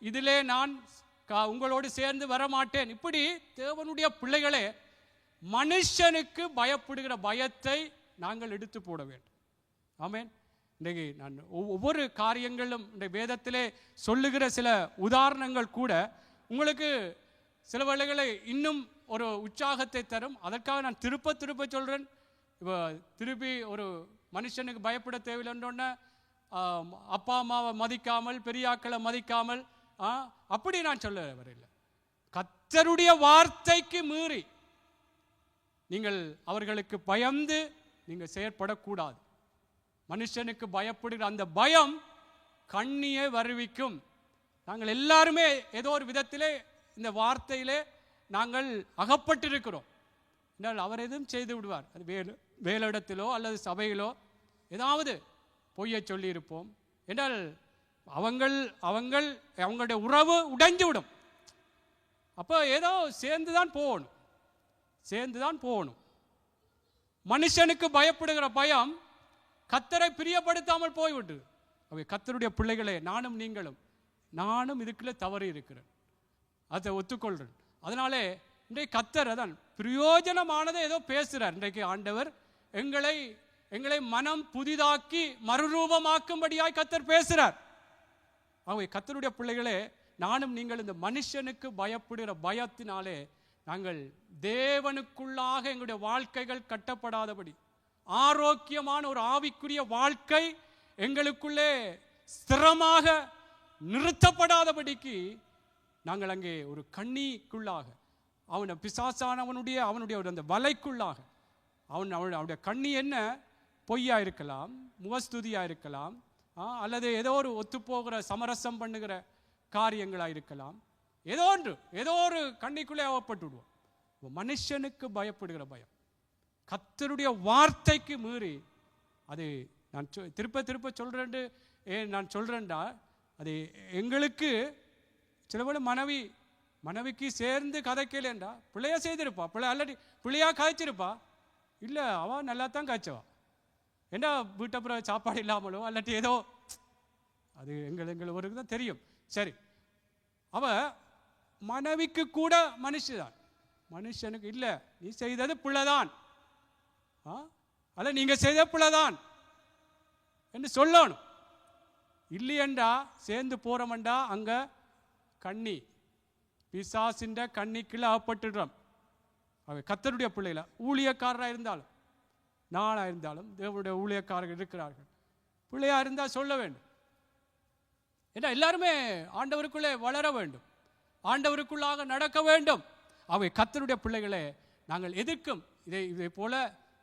[SPEAKER 1] இதிலே நான் உங்களோடு சேர்ந்து வர மாட்டேன். இப்படி தேவனுடைய பிள்ளைகளே, மனுஷனுக்கு பயப்படுகிற பயத்தை நாங்கள் எடுத்து போட வேண்டும். ஆமென். இன்றைக்கு நான் ஒவ்வொரு காரியங்களும் இந்த வேதத்திலே சொல்லுகிற சில உதாரணங்கள் கூட உங்களுக்கு சில வேளைகளை இன்னும் ஒரு உற்சாகத்தை தரும். அதற்காக நான் திருப்ப சொல்றேன். இப்போ திருப்பி ஒரு மனுஷனுக்கு பயப்பட தேவையில்லைன்னொன்னே அப்பா அம்மாவை மதிக்காமல் பெரியாக்களை மதிக்காமல் அப்படி நான் சொல்ல வரையில்லை. கர்த்தருடைய வார்த்தைக்கு மீறி நீங்கள் அவர்களுக்கு பயந்து நீங்கள் செயற்படக்கூடாது. மனுஷனுக்கு பயப்படுகிற அந்த பயம் கண்ணியை வருவிக்கும். நாங்கள் எல்லாருமே ஏதோ ஒரு விதத்திலே இந்த வார்த்தையிலே நாங்கள் அகப்பட்டிருக்கிறோம். என்றால் அவர் எதுவும் செய்து விடுவார். அது வேலிடத்திலோ அல்லது சபையிலோ ஏதாவது பொய்யை சொல்லியிருப்போம் என்றால் அவங்களுடைய உறவு உடைஞ்சு விடும். அப்போ ஏதோ சேர்ந்து தான் போகணும். மனுஷனுக்கு பயப்படுகிற பயம் கர்த்தரை பிரியப்படுத்தாமல் போய்விட்டு. அவை கர்த்தருடைய பிள்ளைகளே, நானும் இதுக்குள்ள தவறு இருக்கிறேன், அதை ஒத்துக்கொள்றேன். அதனாலே இன்றைக்கு கர்த்தர் அதான் பிரயோஜனமானதை ஏதோ பேசுகிறார். இன்றைக்கு ஆண்டவர் எங்களை மனம் புதிதாக்கி மறுரூபமாக்கும்படியாய் கர்த்தர் பேசுகிறார். அவை கர்த்தருடைய பிள்ளைகளே, நீங்கள் இந்த மனுஷனுக்கு பயப்படுகிற பயத்தினாலே நாங்கள் தேவனுக்குள்ளாக எங்களுடைய வாழ்க்கைகள் கட்டப்படாதபடி, ஆரோக்கியமான ஒரு ஆவிக்குரிய வாழ்க்கை எங்களுக்குள்ளே ஸ்திரமாக நிறுத்தப்படாதபடிக்கு நாங்கள் அங்கே ஒரு கண்ணிக்குள்ளாக அவனுடைய அந்த வலைக்குள்ளாக அவனுடைய கண்ணி என்ன பொய்யா இருக்கலாம், முகஸ்துதியா இருக்கலாம், அல்லது ஏதோ ஒரு ஒத்துப்போகிற சமரசம் பண்ணுகிற காரியங்களாக இருக்கலாம். ஏதோ ஒரு கண்ணிக்குள்ளே அவப்பட்டு விடுவோம். மனுஷனுக்கு பயப்படுகிற பயம் கர்த்தருடைய வார்த்தைக்கு மீறி, அது நான் திருப்ப சொல்றேன்டா, அது எங்களுக்கு சில வேளை மனைவிக்கு சேர்ந்து கதைக்கலேண்டா பிள்ளையா செய்திருப்பா, பிள்ளையா காய்ச்சிருப்பா, இல்லை அவ நல்லா தான் காய்ச்சவா, ஏண்டா வீட்டப்புறம் சாப்பாடு இல்லாமலோ அல்லாட்டி ஏதோ, அது எங்களுக்கு தான் தெரியும். சரி, அவ மனைவிக்கு கூட மனுஷதான், மனுஷனுக்கு இல்லை நீ செய்தது பிள்ளைதான், அல்ல நீங்க செய்த பிள்ளைதான் என்று சொல்லணும். இல்லையண்டா சேர்ந்து போறோம்டா அங்க கண்ணி பிசாசின்ற கண்ணிக்குள்ள அகப்பட்டுடுறோம். கர்த்தருடைய பிள்ளைகள ஊழியக்காரராக இருந்தாலும் நானா இருந்தாலும் தேவனுடைய ஊழியக்காரர்கள் இருக்கிறார்கள். பிள்ளையா இருந்தால் சொல்ல வேண்டும். ஏன்னா எல்லாருமே ஆண்டவருக்குள்ளே வளர வேண்டும், ஆண்டவருக்குள்ளாக நடக்க வேண்டும். அவை கர்த்தருடைய பிள்ளைகளே, நாங்கள் எதிர்க்கும் இதை போல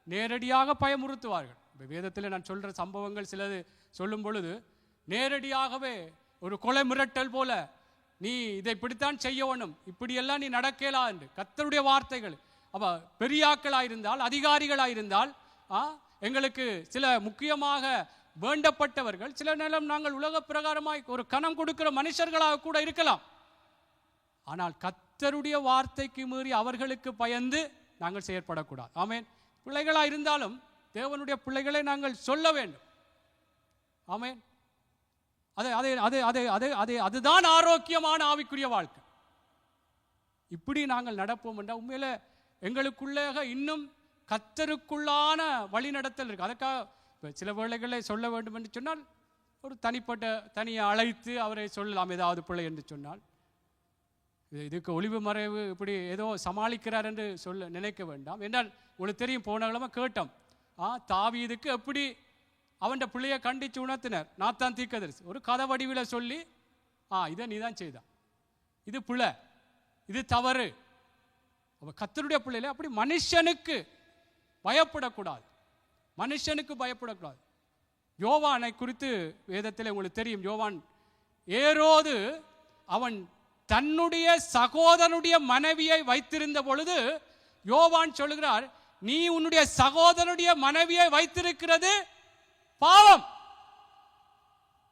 [SPEAKER 1] நேரடியாக பயமுறுத்துவார்கள். வேதத்தில் நான் சொல்ற சம்பவங்கள் சிலது சொல்லும் பொழுது நேரடியாகவே ஒரு கொலை மிரட்டல் போல, நீ இதை இப்படித்தான் செய்யணும், இப்படியெல்லாம் நீ நடக்கலா என்று கர்த்தருடைய வார்த்தைகள். அப்ப பெரியாக்களாயிருந்தால் அதிகாரிகளாயிருந்தால் எங்களுக்கு சில முக்கியமாக வேண்டப்பட்டவர்கள், சில நேரம் நாங்கள் உலக பிரகாரமாய் ஒரு கனம் கொடுக்கிற மனுஷர்களாக கூட இருக்கலாம். ஆனால் கர்த்தருடைய வார்த்தைக்கு மீறி அவர்களுக்கு பயந்து நாங்கள் செயற்படக்கூடாது. ஆமேன். பிள்ளைகளாக இருந்தாலும் தேவனுடைய பிள்ளைகளை நாங்கள் சொல்ல வேண்டும். ஆமேன். அதுதான் ஆரோக்கியமான ஆவிக்குரிய வாழ்க்கை. இப்படி நாங்கள் நடப்போம் என்றால் உண்மையில எங்களுக்குள்ளாக இன்னும் கர்த்தருக்குள்ளான வழிநடத்தல் இருக்கு. அதுக்காக சில வேளைகளை சொல்ல வேண்டும் என்று சொன்னால் ஒரு தனியை அழைத்து அவரை சொல்லலாம், ஏதாவது பிள்ளை என்று சொன்னால். இதுக்கு ஒளிவு மறைவு இப்படி ஏதோ சமாளிக்கிறார் என்று சொல்ல நினைக்க வேண்டாம். என்றால் உங்களுக்கு தெரியும், போன கிழமை கேட்டோம், தாவீதுக்கு எப்படி அவன் பிள்ளையை கண்டிச்சு உணர்த்தினர். நாத்தான் தீர்க்கதரிசி ஒரு கதை வடிவில் சொல்லி, இதை நீ தான் செய்தான், இது பிள்ளை, இது தவறு. அப்ப கர்த்தருடைய பிள்ளையில அப்படி மனுஷனுக்கு பயப்படக்கூடாது. யோவானை குறித்து வேதத்தில் உங்களுக்கு தெரியும். யோவான் ஏரோது அவன் தன்னுடைய சகோதரனுடைய மனைவியை வைத்திருந்த பொழுது யோவான் சொல்லுகிறார், நீ உன்னுடைய சகோதரனுடைய மனைவியை வைத்திருக்கிறது பாவம்.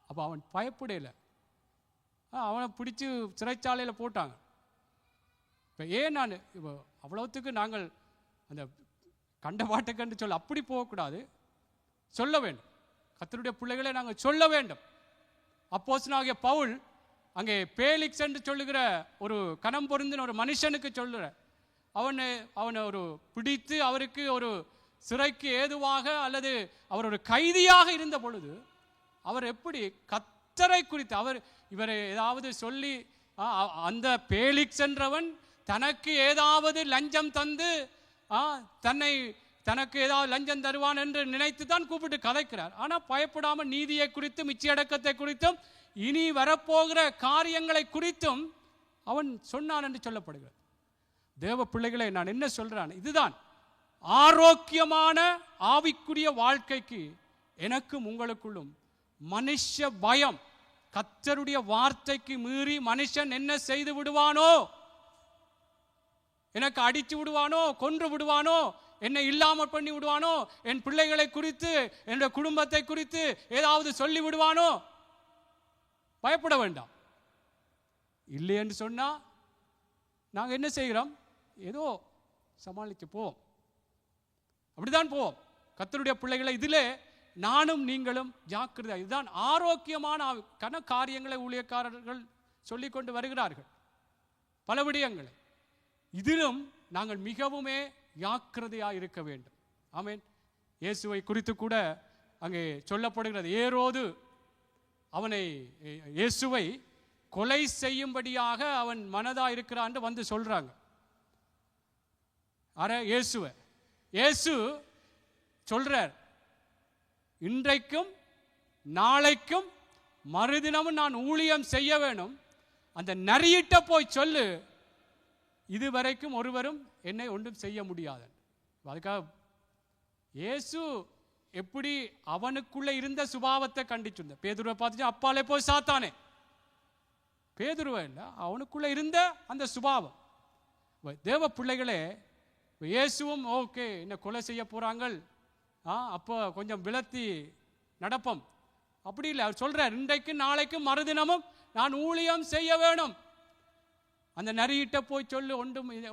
[SPEAKER 1] அப்ப அவன் பயப்படல, அவனை பிடிச்சு சிறைச்சாலையில் போட்டாங்க. இப்போ ஏன் நான் இப்போ அவ்வளவுத்துக்கு நாங்கள் அந்த கண்ட பாட்டுக்கன்று சொல்ல அப்படி போகக்கூடாது, சொல்ல வேண்டும். கர்த்தருடைய பிள்ளைகளை நாங்கள் சொல்ல வேண்டும். அப்போஸ்தலனாகிய பவுல் அங்கே பேலிக்ஸ் என்று சொல்லுகிற ஒரு கனம் பொருந்தின ஒரு மனுஷனுக்கு சொல்லுற, அவனை ஒரு பிடித்து அவருக்கு ஒரு சிறைக்கு ஏதுவாக அல்லது அவர் ஒரு கைதியாக இருந்த பொழுது அவர் எப்படி கர்த்தரை குறித்து இவரை ஏதாவது சொல்லி, அந்த பேலிக்ஸ் என்றவன் தனக்கு ஏதாவது லஞ்சம் தந்து தனக்கு ஏதாவது லஞ்சம் தருவான் என்று நினைத்து தான் கூப்பிட்டு கதைக்கிறார். ஆனால் பயப்படாமல் நீதியை குறித்தும் இச்சையடக்கத்தை குறித்தும் இனி வரப்போகிற காரியங்களை குறித்தும் அவன் சொன்னான் என்று சொல்லப்படுகிறது. தேவ பிள்ளைகளை நான் என்ன சொல்றான், இதுதான் ஆரோக்கியமான ஆவிக்குரிய வாழ்க்கைக்கு எனக்கும் உங்களுக்குள்ளும் மனுஷ பயம். கர்த்தருடைய வார்த்தைக்கு மீறி மனுஷன் என்ன செய்து விடுவானோ, எனக்கு அடித்து விடுவானோ, கொன்று விடுவானோ, என்னை இல்லாமல் பண்ணி விடுவானோ, என் பிள்ளைகளை குறித்து என்னுடைய குடும்பத்தை குறித்து ஏதாவது சொல்லி விடுவானோ, பயப்பட வேண்டாம். இல்லை என்று சொன்னா நாங்கள் என்ன செய்கிறோம், ஏதோ சமாளித்து போவோம், அப்படிதான் போவோம். கர்த்தருடைய பிள்ளைகளை இதிலே நானும் நீங்களும் ஜாக்கிரதை. இதுதான் ஆரோக்கியமான கன காரியங்களை ஊழியக்காரர்கள் சொல்லிக் கொண்டு வருகிறார்கள், பல விடயங்களை. இதிலும் நாங்கள் மிகவுமே ஜாக்கிரதையாக இருக்க வேண்டும். ஆமென். இயேசுவை குறித்து கூட அங்கே சொல்லப்படுகிறது, ஏரோது இயேசுவை கொலை செய்யும்படியாக அவன் மனதா இருக்கிறான் வந்து சொல்றாங்க. இயேசு சொல்றார், இன்றைக்கும் நாளைக்கும் மறுதினமும் நான் ஊழியம் செய்ய வேணும், அந்த நரியிட்ட போய் சொல்லு, இதுவரைக்கும் ஒருவரும் என்னை ஒன்றும் செய்ய முடியாது. அதுக்காக இயேசு எப்படி அவனுக்குள்ள இருந்த சுபாவத்தை கண்டிச்சிருந்த பேதுருவை பார்த்துச்சு, அப்பாலே போய் சாத்தானே. பேதுருவை இல்லை, அவனுக்குள்ள இருந்த அந்த சுபாவம். தேவ பிள்ளைகளே, இயேசுவும் ஓகே என்ன கொலை செய்ய போறாங்க, அப்போ கொஞ்சம் விலத்தி நடப்போம், அப்படி இல்லை. அவர் சொல்றார், இன்றைக்கும் நாளைக்கும் மறுதினமும் நான் ஊழியம் செய்ய வேணும், அந்த நரியிட்ட போய் சொல்லு,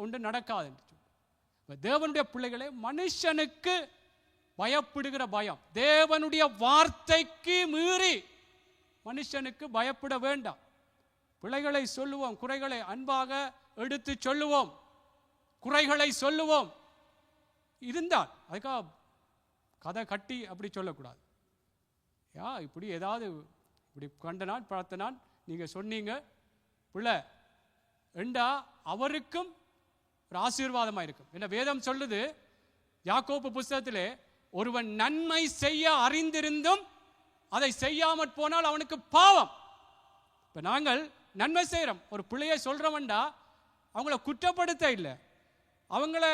[SPEAKER 1] ஒன்றும் நடக்காது. தேவனுடைய பிள்ளைகளே, மனுஷனுக்கு பயப்படுகிற பயம், தேவனுடைய வார்த்தைக்கு மீறி மனுஷனுக்கு பயப்பட வேண்டாம். பிள்ளைகளை சொல்லுவோம், குறைகளை அன்பாக எடுத்து சொல்லுவோம், குறைகளை சொல்லுவோம். இருந்தால் அதுக்காக கதை கட்டி அப்படி சொல்லக்கூடாது. இப்படி ஏதாவது இப்படி கண்டனான் பார்த்தனான் நீங்கள் சொன்னீங்க பிள்ளை என்றா அவருக்கும் ஒரு ஆசீர்வாதமாக இருக்கும். என்ன வேதம் சொல்லுது, யாக்கோபு புஸ்தகத்திலே, ஒருவன் நன்மை செய்ய அறிந்திருந்தும் அதை செய்யாமற் போனால் அவனுக்கு பாவம். இப்போ நாங்கள் நன்மை செய்கிறோம், ஒரு பிள்ளையை சொல்கிறோம்டா அவங்கள குற்றப்படுத்த இல்லை, அவங்கள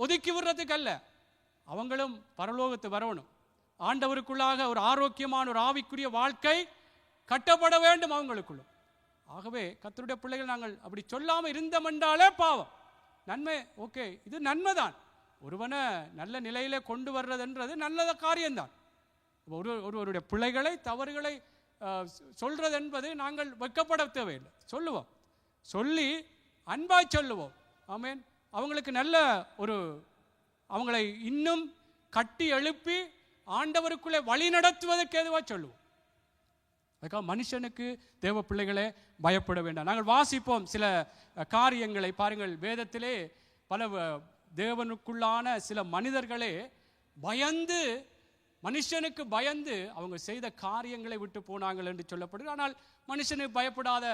[SPEAKER 1] ஒதுக்கி விடுறதுக்கு அல்ல, அவங்களும் பரலோகத்து வரணும், ஆண்டவருக்குள்ளாக ஒரு ஆரோக்கியமான ஒரு ஆவிக்குரிய வாழ்க்கை கட்டப்பட வேண்டும் அவங்களுக்குள்ள. ஆகவே கர்த்தருடைய பிள்ளைகள் நாங்கள் அப்படி சொல்லாமல் இருந்தோம்ன்றாலே பாவம். நன்மை ஓகே, இது நன்மைதான், ஒருவனை நல்ல நிலையில கொண்டு வர்றதுன்றது நல்ல காரியம்தான். ஒருவருடைய பிள்ளைகளை தவறுகளை சொல்றது என்பது நாங்கள் வெட்கப்பட தேவையில்லை, சொல்லுவோம், சொல்லி அன்பாய் சொல்லுவோம். ஆமென். அவங்களுக்கு நல்ல ஒரு அவங்களை இன்னும் கட்டி எழுப்பி ஆண்டவருக்குள்ளே வழி நடத்துவதற்கு ஏதுவாக சொல்லுவோம். அதுக்காக மனுஷனுக்கு தேவ பிள்ளைகளே பயப்பட வேண்டாம். நாங்கள் வாசிப்போம் சில காரியங்களை பாருங்கள். வேதத்திலே பல தேவனுக்குள்ளான சில மனிதர்களே பயந்து, மனுஷனுக்கு பயந்து அவங்க செய்த காரியங்களை விட்டு போனாங்கள் என்று சொல்லப்படுது. ஆனால் மனுஷனுக்கு பயப்படாத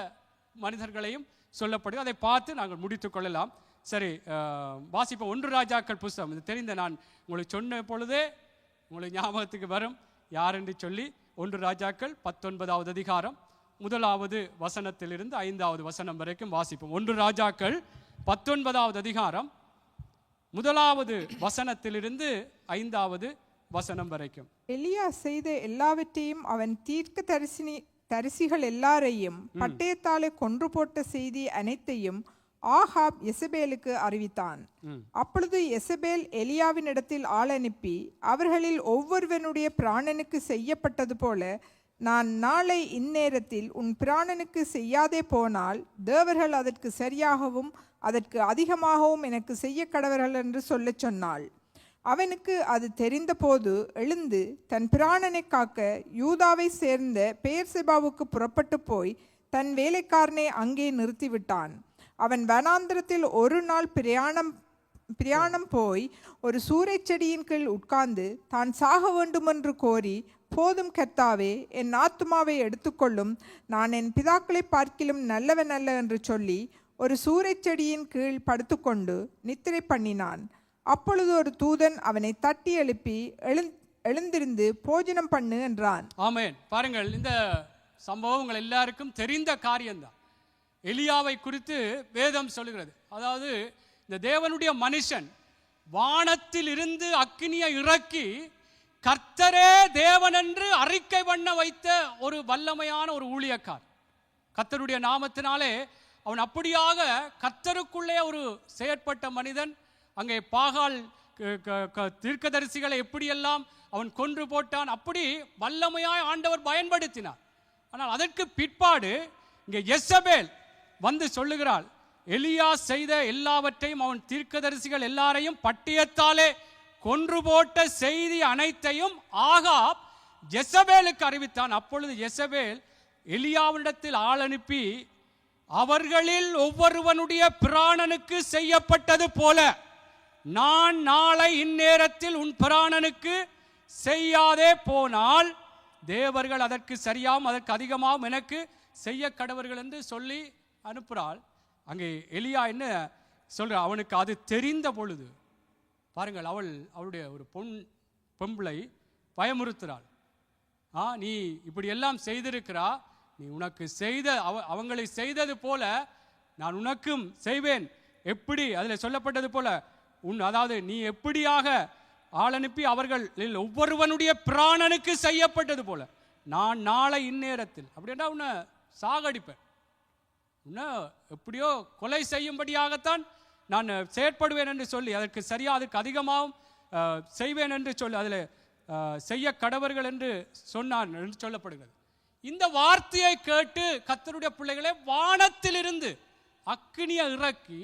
[SPEAKER 1] மனிதர்களையும் சொல்லப்படுது. அதை பார்த்து நாங்கள் முடித்துக் கொள்ளலாம். சரி, வாசிப்போம். 1 ராஜாக்கள் புஸ்தகம். இது தெரிந்த நான் உங்களுக்கு சொன்ன பொழுதே உங்களுக்கு ஞாபகத்துக்கு வரும் யார் என்று சொல்லி. 1 ராஜாக்கள் 19வது அதிகாரம் 1வது வசனத்திலிருந்து 5வது வசனம் வரைக்கும் வாசிப்போம். 1 ராஜாக்கள் 19வது அதிகாரம் 1வது வசனத்திலிருந்து 5வது வசனம் வரைக்கும்.
[SPEAKER 2] எலியா செய்த எல்லாவற்றையும் அவன் தீர்க்க தரிசிகள் எல்லாரையும் பட்டயத்தாலே கொன்று போட்ட செய்தி அனைத்தையும் ஆகாப் எசபேலுக்கு அறிவித்தான். அப்பொழுது எசபேல் எலியாவின் இடத்தில் ஆள் அனுப்பி, அவர்களில் ஒவ்வொருவனுடைய பிராணனுக்கு செய்யப்பட்டது போல நான் நாளை இந்நேரத்தில் உன் பிராணனுக்கு செய்யாதே போனால் தேவர்கள் அதற்கு சரியாகவும் அதற்கு அதிகமாகவும் எனக்கு செய்ய கடவர்கள் என்று சொல்லச் சொன்னாள். அவனுக்கு அது தெரிந்தபோது எழுந்து தன் பிராணனை காக்க யூதாவை சேர்ந்த பெயர்செபாவுக்கு புறப்பட்டு போய் தன் வேலைக்காரனை அங்கே நிறுத்திவிட்டான். அவன் வனாந்திரத்தில் ஒரு நாள் பிரயாணம் போய் ஒரு சூரைச் செடியின் கீழ் உட்கார்ந்து தான் சாக வேண்டுமென்று கோரி, போதும் கர்த்தாவே, என் ஆத்துமாவை எடுத்துக்கொள்ளும், நான் என் பிதாக்களை பார்க்கிலும் நல்லவன் அல்ல என்று சொல்லி ஒரு சூரைச் செடியின் கீழ் படுத்துக்கொண்டு நித்திரை பண்ணினான். அப்பொழுது ஒரு தூதன் அவனை தட்டி எழுப்பி எழுந்திருந்து போஜனம் பண்ணு என்றான்.
[SPEAKER 1] ஆமென். பாருங்கள், இந்த சம்பவம் உங்கள் எல்லாருக்கும் தெரிந்த காரியம்தான். எலியாவை குறித்து வேதம் சொல்லுகிறது. அதாவது இந்த தேவனுடைய மனுஷன் வானத்தில் இருந்து அக்கினியை இறக்கி கர்த்தரே தேவன் என்று அறிக்கை பண்ண வைத்த ஒரு வல்லமையான ஒரு ஊழியக்கார். கர்த்தருடைய நாமத்தினாலே அவன் அப்படியாக கர்த்தருக்குள்ளே ஒரு செயற்பட்ட மனிதன். அங்கே பாகால் தீர்க்கதரிசிகளை எப்படியெல்லாம் அவன் கொன்று போட்டான், அப்படி வல்லமையாய் ஆண்டவர் பயன்படுத்தினார். ஆனால் அதற்கு பிற்பாடு இங்கே யெசபேல் வந்து சொல்லுகிறாள், எலியா செய்த எல்லாவற்றையும் அவன் தீர்க்கதரிசிகள் எல்லாரையும் பட்டயத்தாலே கொன்று போட்ட செய்தி அனைத்தையும் ஆகாப் யெசபேலுக்கு அறிவித்தான். அப்பொழுது யெசபேல் எலியாவினிடத்தில் ஆள் அனுப்பி, அவர்களில் ஒவ்வொருவனுடைய பிராணனுக்கு செய்யப்பட்டது போல நான் நாளை இந்நேரத்தில் உன் பிராணனுக்கு செய்யாதே போனால் தேவர்கள் அதற்கு சரியாகவும் அதற்கு அதிகமாகவும் எனக்கு செய்ய கடவர்கள் என்று சொல்லி அனுப்புகிறாள். அங்கே எலியா என்ன சொல்ற, அவனுக்கு அது தெரிந்த பொழுது பாருங்கள், அவளுடைய ஒரு பொம்பளை பயமுறுத்துறாள். நீ இப்படி எல்லாம் செய்திருக்கிறா, நீ உனக்கு செய்த அவங்களை செய்தது போல நான் உனக்கும் செய்வேன். எப்படி அதில் சொல்லப்பட்டது போல அதாவது நீ எப்படியாக ஆள் அனுப்பி அவர்களில் ஒவ்வொருவனுடைய பிராணனுக்கு செய்யப்பட்டது போல நான் நாளை இந்நேரத்தில் அப்படின்னா உன்னை சாகடிப்பேன், உன்னை எப்படியோ கொலை செய்யும்படியாகத்தான் நான் செயற்படுவேன் என்று சொல்லி அதற்கு சரியாக அதற்கு அதிகமாகவும் செய்வேன் என்று சொல்லி அதில் செய்ய கடவர்கள் என்று சொன்னான் என்று சொல்லப்படுகிறது. இந்த வார்த்தையை கேட்டு கர்த்தருடைய பிள்ளைகளே, வானத்திலிருந்து அக்கினியை இறக்கி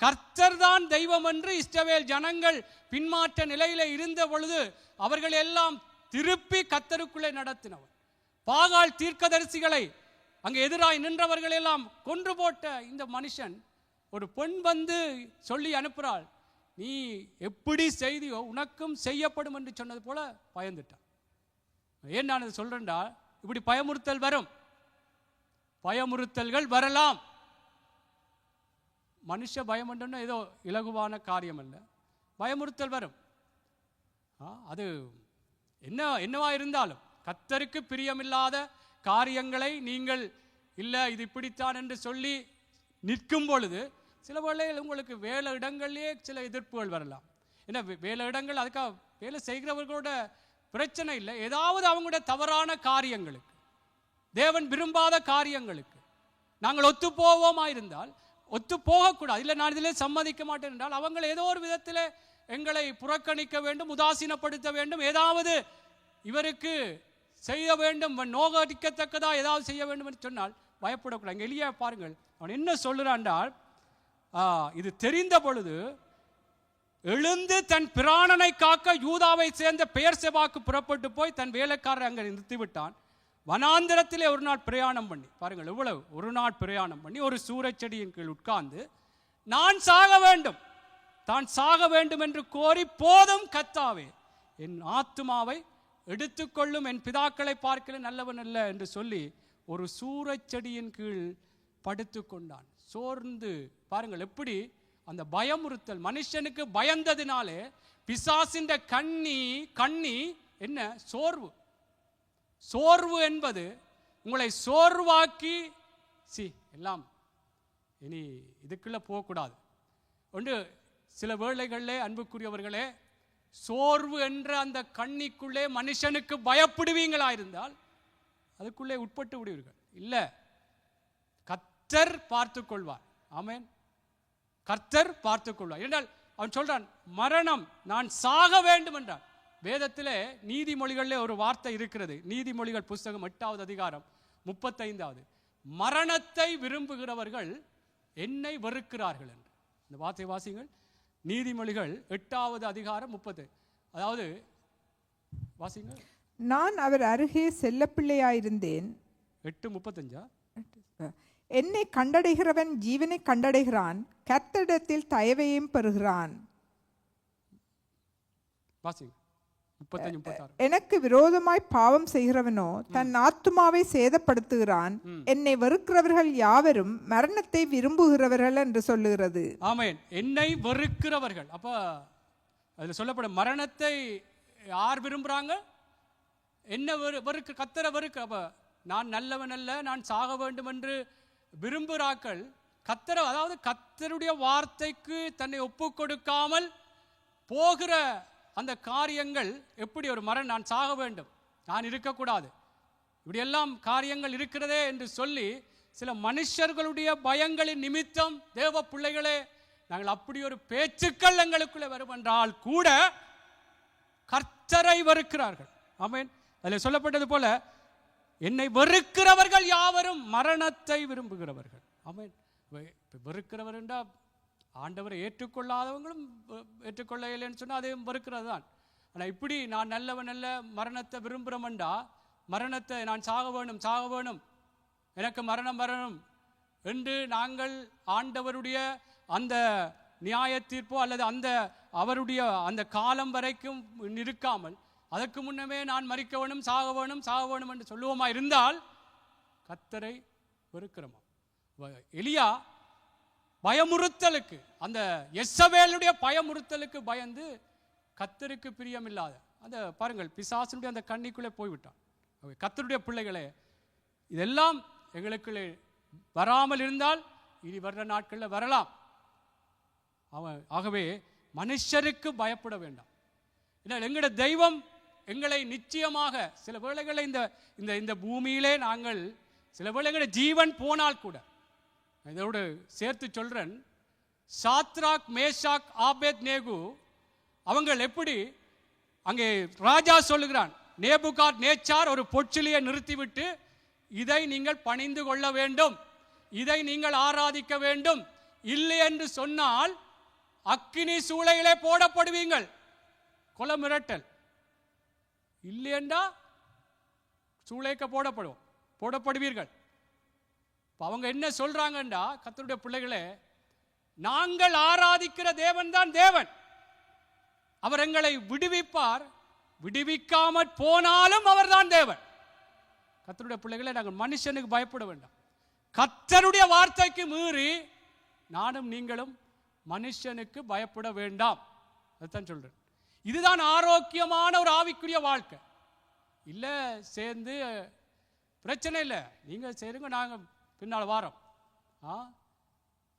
[SPEAKER 1] கர்த்தர் தான் தெய்வம் என்று இஸ்ரவேல் ஜனங்கள் பின்மாற்ற நிலையில இருந்த பொழுது அவர்கள் எல்லாம் திருப்பி கர்த்தருக்குள்ளே நடத்தினவர். பாகால் தீர்க்கதரிசிகளை அங்கே எதிராய் நின்றவர்கள் எல்லாம் கொன்று போட்ட இந்த மனுஷன் ஒரு பெண் வந்து சொல்லி அனுப்புகிறாள், நீ எப்படி செய்தியோ உனக்கும் செய்யப்படும் என்று சொன்னது போல பயந்துட்டான். ஏன் நான் அதை சொல்றேன்டா, இப்படி பயமுறுத்தல் வரும், பயமுறுத்தல்கள் வரலாம். மனுஷ பயம் என்றும் ஏதோ இலகுவான காரியம் அல்ல, பயமுறுத்தல் வரும். அது என்னவா இருந்தாலும் கர்த்தருக்கு பிரியமில்லாத காரியங்களை நீங்கள் இல்லை இது இப்படித்தான் என்று சொல்லி நிற்கும் பொழுது சில வேளைகள் உங்களுக்கு வேலை இடங்கள்லேயே சில எதிர்ப்புகள் வரலாம். ஏன்னா வேலை இடங்கள் அதுக்காக வேலை செய்கிறவர்களோட பிரச்சனை இல்லை, ஏதாவது அவங்களுடைய தவறான காரியங்களுக்கு, தேவன் விரும்பாத காரியங்களுக்கு நாங்கள் ஒத்து போவோமா இருந்தால் ஒத்து போகக்கூடாது. இல்லை நான் இதில் சம்மதிக்க மாட்டேன் என்றால் அவங்களை ஏதோ ஒரு விதத்தில் எங்களை புறக்கணிக்க வேண்டும், உதாசீனப்படுத்த வேண்டும், ஏதாவது இவருக்கு செய்ய வேண்டும், நோகடிக்கத்தக்கதா ஏதாவது செய்ய வேண்டும் என்று சொன்னால் பயப்படக்கூடாது. இங்கே எலியா பாருங்கள், அவன் என்ன சொல்லுறான்டால், இது தெரிந்த பொழுது எழுந்து தன் பிராணனை காக்க யூதாவை சேர்ந்த பெயர்செபாக்கு புறப்பட்டு போய் தன் வேலைக்காரரை அங்கே நிறுத்திவிட்டான். வனாந்திரத்திலே ஒரு நாள் பிரயாணம் பண்ணி, பாருங்கள் எவ்வளவு, ஒரு நாள் பிரயாணம் பண்ணி ஒரு சூரச்செடியின் கீழ் உட்கார்ந்து நான் சாக வேண்டும், தான் சாக வேண்டும் என்று கோரி, போதும் கர்த்தாவே என் ஆத்துமாவை எடுத்துக்கொள்ளும், என் பிதாக்களை பார்க்கல நல்லவன் அல்ல என்று சொல்லி ஒரு சூரச்செடியின் கீழ் படுத்து கொண்டான். சோர்ந்து பாருங்கள் எப்படி அந்த பயமுறுத்தல், மனுஷனுக்கு பயந்ததினாலே பிசாசின் கண்ணி என்ன, சோர்வு. சோர்வு என்பது உங்களை சோர்வாக்கி எல்லாம் இனி இதுக்குள்ள போகக்கூடாது. ஒன்று சில வேளைகளிலே அன்புக்குரியவர்களே, சோர்வு என்ற அந்த கண்ணிக்குள்ளே மனுஷனுக்கு பயப்படுவீங்களா இருந்தால் அதுக்குள்ளே உட்பட்டு விடுவீர்கள். இல்லை, கர்த்தர் பார்த்து கொள்வார். ஆமென், கர்த்தர் பார்த்து கொள்வார் என்றால் அவன் சொல்றான், மரணம் நான் சாக வேண்டும் என்றான். வேதத்திலே நீதிமொழிகளிலே ஒரு வார்த்தை இருக்கிறது, நீதிமொழிகள் புஸ்தகம் 8வது அதிகாரம் 35வது, மரணத்தை விரும்புகிறவர்கள் என்னை வெறுக்கிறார்கள் என்று. இந்த வார்த்தை வாசிங்கள், நீதிமொழிகள் 8வது அதிகாரம் 30, அதாவது வாசிங்கள்.
[SPEAKER 2] நான் அவர் அருகே செல்லப்பிள்ளையாயிருந்தேன்.
[SPEAKER 1] 8:35.
[SPEAKER 2] என்னை கண்டடைகிறவன் ஜீவனை கண்டடைகிறான், கர்த்தரிடத்தில் தயவையும் பெறுகிறான்.
[SPEAKER 1] வாசிங்கள் 35-36.
[SPEAKER 2] எனக்கு விரோதமாய் பாவம் செய்கிறவனோ தன் ஆத்துமாவை சேதப்படுத்துகிறான், என்னை வெறுக்கிறவர்கள் யாவரும் மரணத்தை விரும்புகிறவர்கள் என்று சொல்லுகிறது.
[SPEAKER 1] ஆமென், என்னை வெறுக்கிறவர்கள். அப்ப அதில் சொல்லப்படும் மரணத்தை யார் விரும்புகிறாங்க? என்ன வெறுக்க, கத்தரை வெறுக்க. அப்போ நான் நல்லவன் அல்ல, நான் சாக வேண்டும் என்று விரும்புகிறாக்கள் கத்தரை, அதாவது கத்தருடைய வார்த்தைக்கு தன்னை ஒப்பு கொடுக்காமல் போகிற அந்த காரியங்கள் எப்படி ஒரு மரணம், நான் சாக வேண்டும், நான் இருக்கக்கூடாது, இப்படியெல்லாம் காரியங்கள் இருக்கிறதே என்று சொல்லி சில மனுஷர்களுடைய பயங்களின் நிமித்தம் தேவ பிள்ளைகளே நாங்கள் அப்படி ஒரு பேச்சுக்கள் எங்களுக்குள்ளே வரும் என்றால் கூட கர்த்தரை வெறுக்கிறார்கள். ஆமென். அதில் சொல்லப்பட்டது போல என்னை வெறுக்கிறவர்கள் யாவரும் மரணத்தை விரும்புகிறவர்கள். ஆமென். வெறுக்கிறவர் என்றால் ஆண்டவரை ஏற்றுக்கொள்ளாதவங்களும் ஏற்றுக்கொள்ளலைன்னு சொன்னால் அதையும் வெறுக்கிறது தான். ஆனால் இப்படி நான் நல்லவன் அல்ல, மரணத்தை விரும்புகிறோம்டா, மரணத்தை நான் சாக வேணும், எனக்கு மரணம் வரணும் என்று நாங்கள் ஆண்டவருடைய அந்த நியாய தீர்ப்போ அல்லது அந்த அவருடைய அந்த காலம் வரைக்கும் இருக்காமல் அதற்கு முன்னமே நான் மரிக்க வேணும், சாக வேணும் என்று சொல்லுவோமா இருந்தால் கர்த்தரை வெறுக்கிறோமா? எலியா பயமுறுத்தலுக்கு, அந்த யெசபேலுடைய பயமுறுத்தலுக்கு பயந்து கர்த்தருக்கு பிரியமில்லாத அந்த பாருங்கள் பிசாசுடைய அந்த கண்ணிக்குள்ளே போய்விட்டான். கர்த்தருடைய பிள்ளைகளே, இதெல்லாம் எங்களுக்குள்ளே வராமல் இருந்தால் இனி வர்ற நாட்களில் வரலாம். ஆகவே மனுஷருக்கு பயப்பட வேண்டாம். எங்களுடைய தெய்வம் எங்களை நிச்சயமாக சில வேளைகளை இந்த பூமியிலே நாங்கள் சில வேளைகளை ஜீவன் போனால் கூட, இதோடு சேர்த்து சொல்றேன், சாத்ராக் மேஷாக் ஆபேத்நேகு அவங்கள் எப்படி அங்கே ராஜா சொல்லுகிறான், நேபுகாத் நேச்சார் ஒரு பொற்சிலையை நிறுத்திவிட்டு இதை நீங்கள் பணிந்து கொள்ள வேண்டும், இதை நீங்கள் ஆராதிக்க வேண்டும், இல்லை என்று சொன்னால் அக்கினி சூளையிலே போடப்படுவீங்கள், கொலை மிரட்டல், இல்லையென்றா சூளைக்க போடப்படுவீர்கள். அவங்க என்ன சொல்றாங்கண்டா, கர்த்தருடைய பிள்ளைகளே, நாங்கள் ஆராதிக்கிற தேவன் தான் தேவன், அவர் எங்களை விடுவிப்பார், விடுவிக்காமற் போனாலும் அவர் தான் தேவன். கர்த்தருடைய பிள்ளைகளே, நாங்கள் மனுஷனுக்கு பயப்பட வேண்டாம். கர்த்தருடைய வார்த்தைக்கு மீறி நானும் நீங்களும் மனுஷனுக்கு பயப்பட வேண்டாம். அதுதான் சொல்றேன். இதுதான் ஆரோக்கியமான ஒரு ஆவிக்குரிய வாழ்க்கை. இல்லை சேர்ந்து பிரச்சனை இல்லை, நீங்க சேருங்க, நாங்கள் பின்னால் வாரோம்,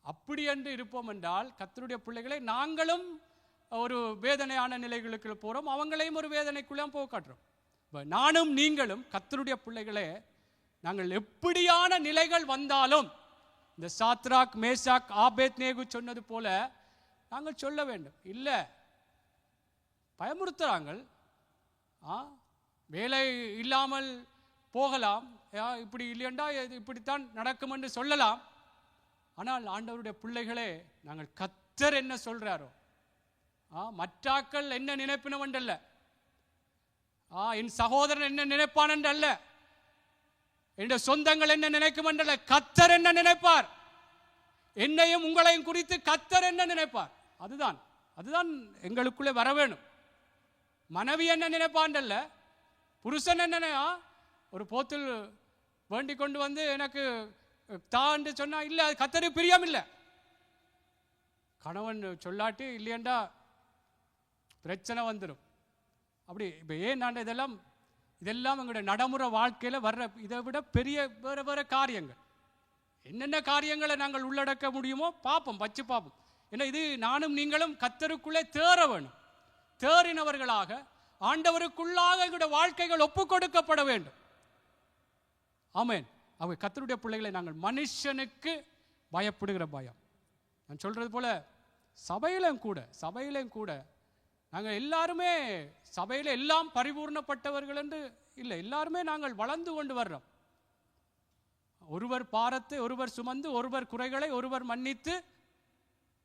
[SPEAKER 1] அப்படி என்று இருப்போம் என்றால் கர்த்தருடைய பிள்ளைகளை நாங்களும் ஒரு வேதனையான நிலைகளுக்கு போகிறோம், அவங்களையும் ஒரு வேதனைக்குள்ளே போக காட்டுறோம். நானும் நீங்களும் கர்த்தருடைய பிள்ளைகளே, நாங்கள் எப்படியான நிலைகள் வந்தாலும் இந்த சாத்ராக் மேஷாக் ஆபேத்நேகு சொன்னது போல நாங்கள் சொல்ல வேண்டும். இல்லை பயமுறுத்துறாங்க, வேலை இல்லாமல் போகலாம், இப்படி இல்லையண்டா இப்படித்தான் நடக்கும் என்று சொல்லலாம். ஆனால் ஆண்டவருடைய பிள்ளைகளே, நாங்கள் கர்த்தர் என்ன சொல்றாரோ, மற்றாக்கள் என்ன நினைப்பினவன்றல்ல, என் சகோதரன் என்ன நினைப்பான் என்றல்ல, என்னுடைய சொந்தங்கள் என்ன நினைக்கும் என்றல்ல, கர்த்தர் என்ன நினைப்பார், என்னையும் உங்களையும் குறித்து கர்த்தர் என்ன நினைப்பார், அதுதான் எங்களுக்குள்ளே வர வேணும். மனைவி என்ன நினைப்பான்றல்ல, புருஷன் என்ன ஒரு போத்தில் வேண்டி கொண்டு வந்து எனக்கு தான்னு சொன்னா இல்லை, அது கர்த்தருக்கு பிரியம் இல்லை. கணவன் சொல்லாட்டி இல்லையண்டா பிரச்சனை வந்துடும். அப்படி இப்போ ஏன் நான் இதெல்லாம் எங்களுடைய நடைமுறை வாழ்க்கையில் வர்ற இதை விட பெரிய வேறு காரியங்கள், என்னென்ன காரியங்களை நாங்கள் உள்ளடக்க முடியுமோ வச்சு பார்ப்போம். ஏன்னா இது நானும் நீங்களும் கர்த்தருக்குள்ளே தேற வேணும். தேறினவர்களாக ஆண்டவருக்குள்ளாக எங்களுடைய வாழ்க்கைகள் ஒப்பு கொடுக்கப்பட வேண்டும். ஆமென். அவங்க கர்த்தருடைய பிள்ளைகளை நாங்கள் மனுஷனுக்கு பயப்படுகிற பயம், நான் சொல்றது போல சபையிலும் கூட நாங்கள் எல்லாருமே சபையில் எல்லாம் பரிபூர்ணப்பட்டவர்கள் என்று இல்லை, எல்லாருமே நாங்கள் வளர்ந்து கொண்டு வர்றோம். ஒருவர் பாரத்தை ஒருவர் சுமந்து, ஒருவர் குறைகளை ஒருவர் மன்னித்து,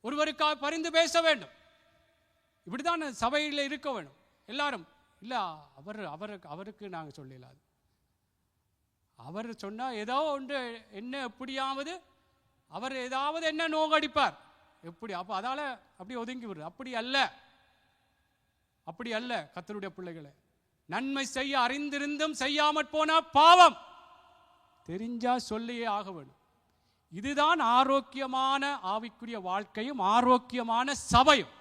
[SPEAKER 1] ஒருவருக்காக பரிந்து பேச வேண்டும். இப்படிதான் சபையில் இருக்க வேணும் எல்லாரும். இல்லை அவருக்கு நாங்கள் சொல்லலாது, அவர் சொன்னால் ஏதோ ஒன்று என்ன எப்படியாவது அவர் ஏதாவது என்ன நோகடிப்பார் எப்படி, அப்போ அதால அப்படி ஒதுங்கி விடுறது. அப்படி அல்ல கர்த்தருடைய பிள்ளைகளை, நன்மை செய்ய அறிந்திருந்தும் செய்யாமற் போனா பாவம், தெரிஞ்சா சொல்லியே ஆக வேண்டும். இதுதான் ஆரோக்கியமான ஆவிக்குரிய வாழ்க்கையும் ஆரோக்கியமான சபையும்.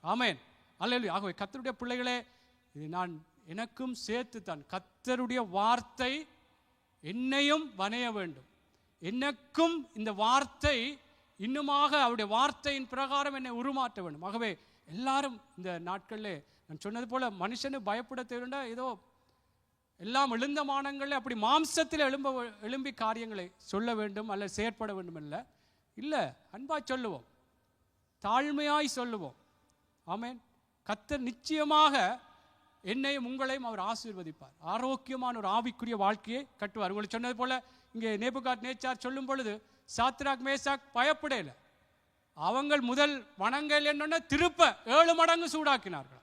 [SPEAKER 1] ஆமென். அல்லேலூயா. ஆகவே கர்த்தருடைய பிள்ளைகளே, இது நான் எனக்கும் சேர்த்து தான், கர்த்தருடைய வார்த்தை என்னையும் வணைய வேண்டும். எனக்கும் இந்த வார்த்தை இன்னுமாக அவருடைய வார்த்தையின் பிரகாரம் என்னை உருமாற்ற வேண்டும். ஆகவே எல்லாரும் இந்த நாட்களில் நான் சொன்னது போல மனுஷனு பயப்பட தேவைண்டா ஏதோ எல்லாம் எழுந்த மானங்களில் அப்படி மாம்சத்தில் எழும்பி காரியங்களை சொல்ல வேண்டும் அல்ல செயற்பட வேண்டும் இல்லை, அன்பாய் சொல்லுவோம், தாழ்மையாய் சொல்லுவோம். ஆமென். கர்த்தர் நிச்சயமாக என்னையும் உங்களையும் அவர் ஆசீர்வதிப்பார். ஆரோக்கியமான ஒரு ஆவிக்குரிய வாழ்க்கையை கட்டுவார். உங்களுக்கு சொன்னது போல இங்கே நேபுகாத்நேச்சார் சொல்லும் பொழுது சாத்ராக் மேசாக் பயப்படல. அவங்கள் முதல் வணங்கல் என்னன்னா திருப்ப 7 மடங்கு சூடாக்கினார்கள்.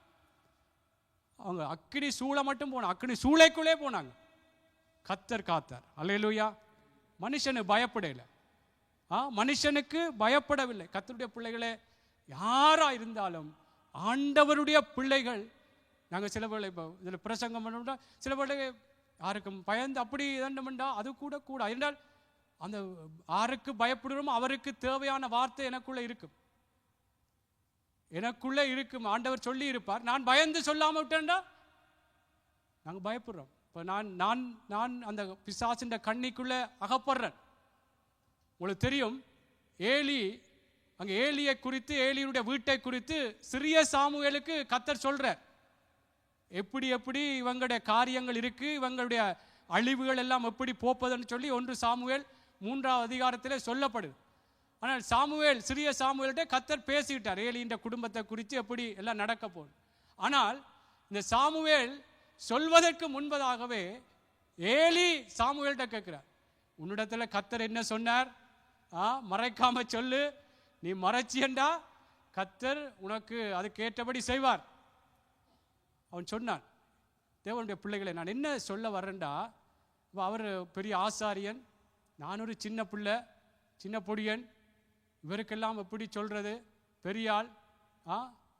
[SPEAKER 1] அவங்க அக்கினி சூளை மட்டும் போனாங்க, அக்கினி சூளைக்குள்ளே போனாங்க. கர்த்தர் காத்தார். அல்லேலூயா. மனுஷனு பயப்படல, மனுஷனுக்கு பயப்படவில்லை. கர்த்தருடைய பிள்ளைகளே, யாரா இருந்தாலும் ஆண்டவருடைய பிள்ளைகள். நாங்கள் சில வேளை இப்போ இதில் பிரசங்கம் பண்ணோம்னா சில வேளை யாருக்கும் பயந்து அப்படி இதண்டா அது கூட கூட என்றால் அந்த யாருக்கு பயப்படுறோமோ அவருக்கு தேவையான வார்த்தை எனக்குள்ளே இருக்கும், எனக்குள்ளே இருக்கும். ஆண்டவர் சொல்லி இருப்பார். நான் பயந்து சொல்லாமல் விட்டேன்டா நாங்கள் பயப்படுறோம். இப்போ நான் அந்த பிசாசின் கண்ணிக்குள்ளே அகப்படுறேன். உங்களுக்கு தெரியும், ஏலி அங்கே ஏலியை குறித்து, ஏலியுடைய வீட்டை குறித்து சிறிய சாமுவேலுக்கு கர்த்தர் சொல்றார். எப்படி எப்படி இவங்களுடைய காரியங்கள் இருக்கு, இவங்களுடைய அழிவுகள் எல்லாம் எப்படி போப்பதுன்னு சொல்லி 1 சாமுவேல் 3ஆம் அதிகாரத்தில் சொல்லப்படுது. ஆனால் சாமுவேல், சிறிய சாமுவேல்கிட்ட கர்த்தர் பேசிக்கிட்டார் ஏலியின் குடும்பத்தை குறித்து எப்படி எல்லாம் நடக்க போகுது. ஆனால் இந்த சாமுவேல் சொல்வதற்கு முன்பதாகவே ஏலி சாமுவேல்கிட்ட கேட்கிறார், உன்னிடத்தில் கர்த்தர் என்ன சொன்னார், மறைக்காம சொல்லு, நீ மறைச்சியண்டா கர்த்தர் உனக்கு அதுக்கு ஏற்றபடி செய்வார். அவன் சொன்னான், தேவனுடைய பிள்ளைகளை நான் என்ன சொல்ல வர்றேன்டா, அவர் பெரிய ஆசாரியன், நான் ஒரு சின்ன பிள்ளை, சின்ன பொடியன், இவருக்கெல்லாம் எப்படி சொல்கிறது பெரிய ஆள்.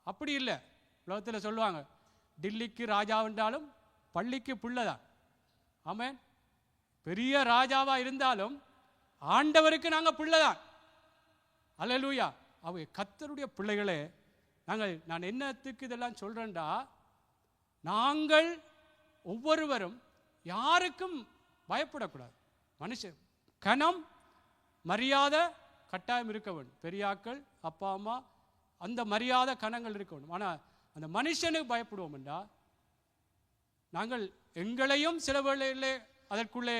[SPEAKER 1] அப்படி இல்லை. உலகத்தில் சொல்லுவாங்க, டில்லிக்கு ராஜாவென்றாலும் பள்ளிக்கு பிள்ளைதான். ஆமென். பெரிய ராஜாவாக இருந்தாலும் ஆண்டவருக்கு நாங்கள் பிள்ளைதான். அல்லேலூயா. அவை கர்த்தருடைய பிள்ளைகளே, நான் என்னத்துக்கு இதெல்லாம் சொல்கிறேன்டா, நாங்கள் ஒவ்வொருவரும் யாருக்கும் பயப்படக்கூடாது. மனுஷன் கனம் மரியாதை கட்டாயம் இருக்க வேண்டும். பெரியாக்கள், அப்பா அம்மா, அந்த மரியாதை கனங்கள் இருக்க வேண்டும். ஆனால் அந்த மனுஷனுக்கு பயப்படுவோம் என்றா நாங்கள் எங்களையும் சில வேளையிலே அதற்குள்ளே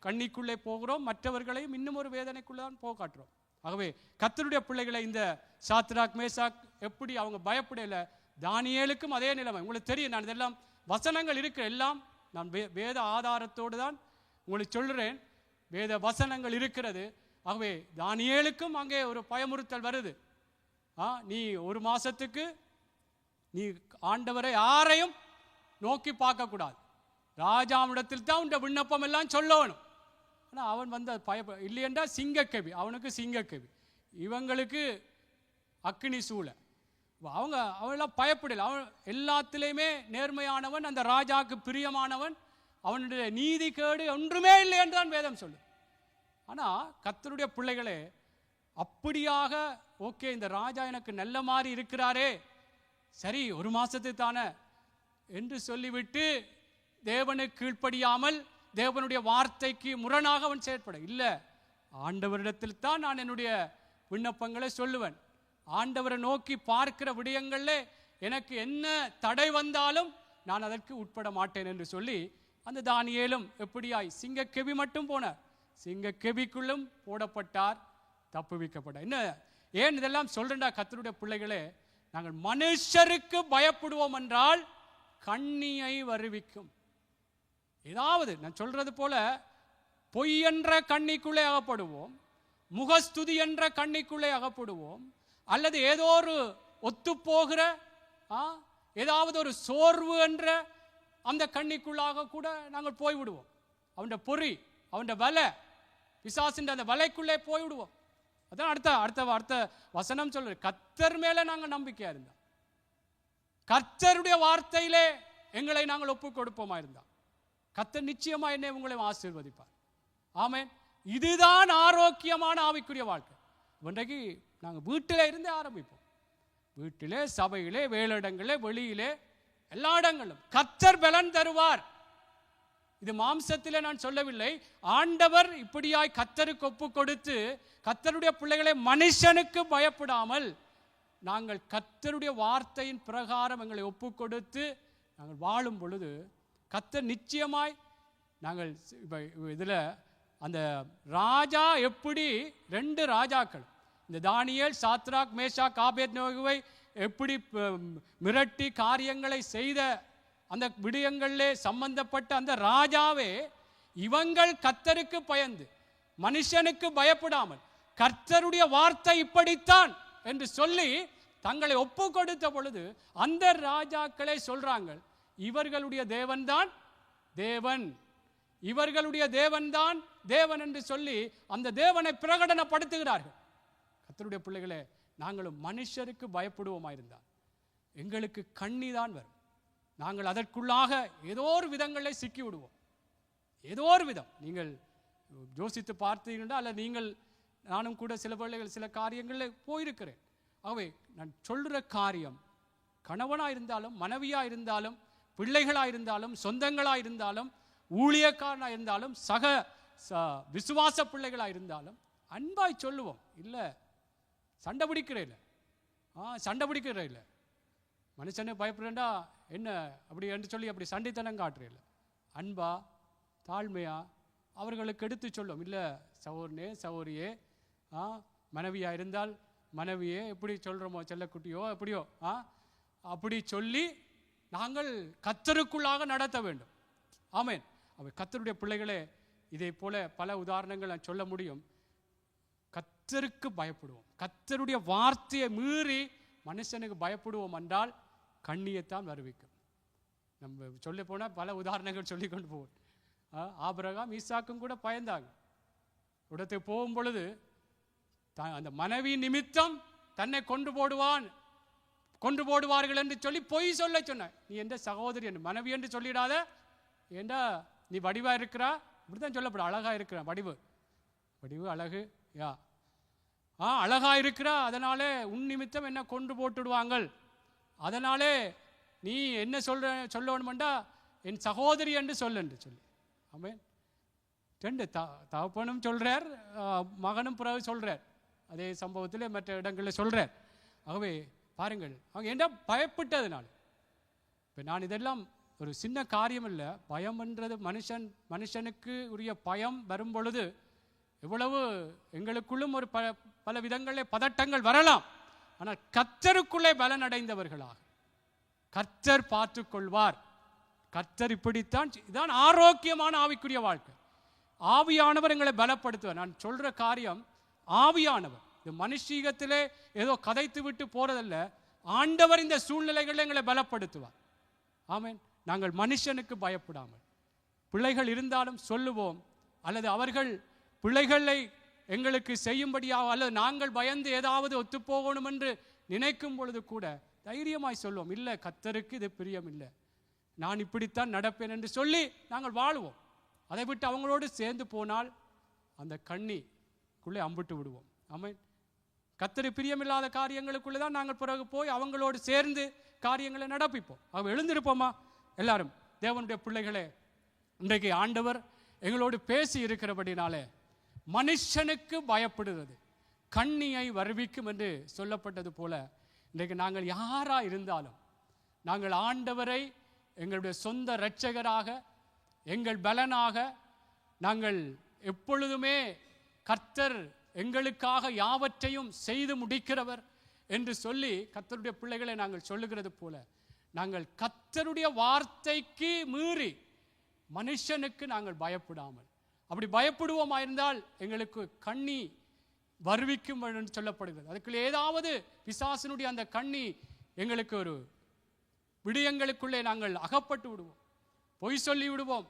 [SPEAKER 1] கண்ணிக்குள்ளே போகிறோம், மற்றவர்களையும் இன்னும் ஒரு வேதனைக்குள்ளே தான் போக காட்டுறோம். ஆகவே கர்த்தருடைய பிள்ளைகளை இந்த சாத்ராக் மேசாக் எப்படி அவங்க பயப்படல, தானியேலுக்கும் அதே நிலைமை. உங்களுக்கு தெரியும், நான் இதெல்லாம் வசனங்கள் இருக்கிற எல்லாம் நான் வேத ஆதாரத்தோடு தான் உங்களுக்கு சொல்கிறேன். வேத வசனங்கள் இருக்கிறது. ஆகவே தானியேலுக்கும் அங்கே ஒரு பயமுறுத்தல் வருது. நீ 1 மாசத்துக்கு நீ ஆண்டவரை யாரையும் நோக்கி பார்க்கக்கூடாது, ராஜாவிடத்தில் தான் உண்ட விண்ணப்பம் எல்லாம் சொல்லணும். ஆனால் அவன் வந்து இல்லையென்றா சிங்கக்கவி, அவனுக்கு சிங்கக்கவி, இவங்களுக்கு அக்கினி சூளை. அவெல்லாம் பயப்படல. அவன் எல்லாத்திலையுமே நேர்மையானவன், அந்த ராஜாவுக்கு பிரியமானவன், அவனுடைய நீதி கேடு ஒன்றுமே இல்லை என்றுதான் வேதம் சொல்லு. ஆனால் கர்த்தருடைய பிள்ளைகளே, அப்படியாக ஓகே இந்த ராஜா எனக்கு நல்ல மாதிரி இருக்கிறாரே, சரி 1 மாசத்துக்கு தானே என்று சொல்லிவிட்டு தேவனுக்கு கீழ்ப்படியாமல் தேவனுடைய வார்த்தைக்கு முரணாக அவன் செயற்பட இல்லை. ஆண்டவரிடத்தில் தான் நான் என்னுடைய விண்ணப்பங்களை சொல்லுவேன். ஆண்டவரை நோக்கி பார்க்கிற விடயங்களில் எனக்கு என்ன தடை வந்தாலும் நான் அதற்கு உட்பட மாட்டேன் என்று சொல்லி அந்த தானியேலும் எப்படியாய் சிங்கக்கெவி மட்டும் போனார், சிங்கக்கெவிக்குள்ளும் போடப்பட்டார், தப்புவிக்கப்பட்டார். என்ன ஏன் இதெல்லாம் சொல்றேன்டா கர்த்தருடைய பிள்ளைகளே, நாங்கள் மனுஷருக்கு பயப்படுவோம் என்றால் கண்ணியை வருவிக்கும். ஏதாவது நான் சொல்றது போல பொய் என்ற கண்ணிக்குள்ளே அகப்படுவோம், முகஸ்துதி என்ற கண்ணிக்குள்ளே அகப்படுவோம், அல்லது ஏதோ ஒரு ஒத்துப்போகிற ஏதாவது ஒரு சோர்வு என்ற அந்த கண்ணிக்குள்ளாக கூட நாங்கள் போய்விடுவோம். அவன் பொறி, அவன் வலை, பிசாசின் அந்த வலைக்குள்ளே போய்விடுவோம். அதான் அடுத்த வசனம் சொல்ற, கர்த்தர் மேல நாங்கள் நம்பிக்கையா இருந்தா, கர்த்தருடைய வார்த்தையிலே எங்களை நாங்கள் ஒப்பு கொடுப்போமா இருந்தா கர்த்தர் நிச்சயமா என்னை உங்களை ஆசீர்வதிப்பார். ஆமென். இதுதான் ஆரோக்கியமான ஆவிக்குரிய வாழ்க்கை. இன்றைக்கு நாங்கள் வீட்டில் இருந்தே ஆரம்பிப்போம். வீட்டிலே, சபையிலே, வேலையிடங்களே, வெளியிலே, எல்லா இடங்களும் கர்த்தர் பலன் தருவார். இது மாம்சத்திலே நான் சொல்லவில்லை. ஆண்டவர் இப்படியாய் கர்த்தருக்கு ஒப்பு கொடுத்து, கர்த்தருடைய பிள்ளைகளை மனுஷனுக்கு பயப்படாமல் நாங்கள் கர்த்தருடைய வார்த்தையின் பிரகாரம் எங்களை ஒப்பு கொடுத்து நாங்கள் வாழும் பொழுது கர்த்தர் நிச்சயமாய் நாங்கள் இதில் அந்த ராஜா எப்படி 2 ராஜாக்கள் இந்த தானியேல், சாத்ராக், மேஷாக், ஆபேத்நேகோவை எப்படி மிரட்டி காரியங்களை செய்த அந்த விடயங்களிலே சம்பந்தப்பட்ட அந்த ராஜாவே இவங்கள் கர்த்தருக்கு பயந்து மனுஷனுக்கு பயப்படாமல் கர்த்தருடைய வார்த்தை இப்படித்தான் என்று சொல்லி தங்களை ஒப்பு கொடுத்த பொழுது அந்த ராஜாக்களே சொல்றாங்க, இவர்களுடைய தேவன்தான் தேவன், இவர்களுடைய தேவன்தான் தேவன் என்று சொல்லி அந்த தேவனை பிரகடனப்படுத்துகிறார்கள். கர்த்தருடைய பிள்ளைகளே, நாங்களும் மனுஷருக்கு பயப்படுவோமாயிருந்தால் எங்களுக்கு கண்ணிதான் வரும். நாங்கள் அதற்குள்ளாக ஏதோ ஒரு விதங்களை சிக்கி விடுவோம். ஏதோ ஒரு விதம் நீங்கள் யோசித்து பார்த்தீங்கன்னா, அல்ல நீங்கள் நானும் கூட சில வேளைகள் சில காரியங்களில் போயிருக்கிறேன். ஆகவே நான் சொல்கிற காரியம் கணவனாக இருந்தாலும், மனைவியாக இருந்தாலும், பிள்ளைகளாக இருந்தாலும், சொந்தங்களாக இருந்தாலும், ஊழியக்காரனாக இருந்தாலும், சக விசுவாச பிள்ளைகளாக இருந்தாலும் அன்பாய் சொல்லுவோம். இல்லை சண்டை பிடிக்கிற இல்லை, சண்டை பிடிக்கிற இல்லை, மனுஷனே பயப்படுறேன்டா என்ன அப்படி என்று சொல்லி அப்படி சண்டைத்தனம் காட்டுறேன். அன்பா தாழ்மையா அவர்களுக்கு எடுத்து சொல்லும். இல்லை சகோதரனே, சகோதரியே, மனைவியாக இருந்தால் மனைவியே எப்படி சொல்கிறோமோ, செல்லக்குட்டியோ எப்படியோ அப்படி சொல்லி நாங்கள் கர்த்தருக்குள்ளாக நடத்த வேண்டும். ஆமென். அவை கர்த்தருடைய பிள்ளைகளே, இதே போல பல உதாரணங்கள் நான் சொல்ல முடியும். கர்த்தருக்கு பயப்படுவோம். கர்த்தருடைய வார்த்தையை மீறி மனுஷனுக்கு பயப்படுவோம் என்றால் கண்ணியத்தான் வருவிக்கும். நம்ம சொல்ல போனால் பல உதாரணங்கள் சொல்லி கொண்டு போவோம். ஆபிரகாம், ஈசாக்கும் கூட பயந்தாங்க. இடத்துக்கு போகும் பொழுது அந்த மனைவி நிமித்தம் தன்னை கொண்டு போடுவார்கள் என்று சொல்லி பொய் சொல்ல சொன்ன. நீ எந்த சகோதரி என்று மனைவி என்று சொல்லிடாத, ஏண்டா நீ வடிவா இருக்கிறா, இப்படிதான் சொல்லப்படும். அழகா இருக்கிற வடிவு அழகு, அழகா இருக்கிறா, அதனாலே உன் நிமித்தம் என்ன கொண்டு போட்டுடுவாங்கள், அதனாலே நீ என்ன சொல்லணுமெண்டா என் சகோதரி என்று சொல்லி. ஆமென். 2 தகப்பனும் சொல்றார், மகனும் பிறகு சொல்றார். அதே சம்பவத்தில் மற்ற இடங்களில் சொல்றார். ஆகவே பாருங்கள், அவங்க என்ன பயப்பட்டதுனால. இப்போ நான் இதெல்லாம் ஒரு சின்ன காரியம் இல்லை. பயம் என்றது மனுஷனுக்கு உரிய பயம் வரும் பொழுது எவ்வளவு எங்களுக்குள்ளும் ஒரு பல விதங்களில் பதட்டங்கள் வரலாம். ஆனால் கர்த்தருக்குள்ளே பலன் அடைந்தவர்களாக கர்த்தர் பார்த்து கொள்வார். கர்த்தர் இப்படித்தான். இதான் ஆரோக்கியமான ஆவிக்குரிய வாழ்க்கை. ஆவியானவர் எங்களை பலப்படுத்துவார். நான் சொல்ற காரியம் ஆவியானவர். இந்த மனுஷீகத்திலே ஏதோ கதைத்து விட்டு போறதல்ல. ஆண்டவர் இந்த சூழ்நிலைகளில் எங்களை பலப்படுத்துவார். ஆமென். நாங்கள் மனுஷனுக்கு பயப்படாமல், பிள்ளைகள் இருந்தாலும் சொல்லுவோம், அல்லது அவர்கள் பிள்ளைகளை எங்களுக்கு செய்யும்படியாக, அல்லது நாங்கள் பயந்து ஏதாவது ஒத்துப்போகணும் என்று நினைக்கும் பொழுது கூட தைரியமாய் சொல்லுவோம், இல்லை கர்த்தருக்கு இது பிரியம் இல்லை, நான் இப்படித்தான் நடப்பேன் என்று சொல்லி நாங்கள் வாழுவோம். அதை விட்டு அவங்களோடு சேர்ந்து போனால் அந்த கண்ணிக்குள்ளே அம்பிட்டு விடுவோம். ஆமென். கர்த்தருக்கு பிரியமில்லாத காரியங்களுக்குள்ளே தான் நாங்கள் பிறகு போய் அவங்களோடு சேர்ந்து காரியங்களை நடப்பிப்போம். அவங்க எழுந்திருப்போமா? எல்லாரும் தேவனுடைய பிள்ளைகளே, இன்றைக்கு ஆண்டவர் எங்களோடு பேசி இருக்கிறபடினாலே மனுஷனுக்கு பயப்படுகிறது கண்ணியை வருவிக்கும் என்று சொல்லப்பட்டது போல, இன்றைக்கு நாங்கள் யாரா இருந்தாலும் நாங்கள் ஆண்டவரை எங்களுடைய சொந்த இரட்சகராக, எங்கள் பலனாக, நாங்கள் எப்பொழுதுமே கர்த்தர் எங்களுக்காக யாவற்றையும் செய்து முடிக்கிறவர் என்று சொல்லி கர்த்தருடைய பிள்ளைகளை நாங்கள் சொல்லுகிறது போல, நாங்கள் கர்த்தருடைய வார்த்தைக்கு மீறி மனுஷனுக்கு நாங்கள் பயப்படாமல், அப்படி பயப்படுவோமாயிருந்தால் எங்களுக்கு கண்ணி வருவிக்கும் என்று சொல்லப்படுகிறது. அதுக்குள்ள ஏதாவது பிசாசனுடைய அந்த கண்ணி எங்களுக்கு ஒரு விடயங்களுக்குள்ளே நாங்கள் அகப்பட்டு விடுவோம், பொய் சொல்லி விடுவோம்,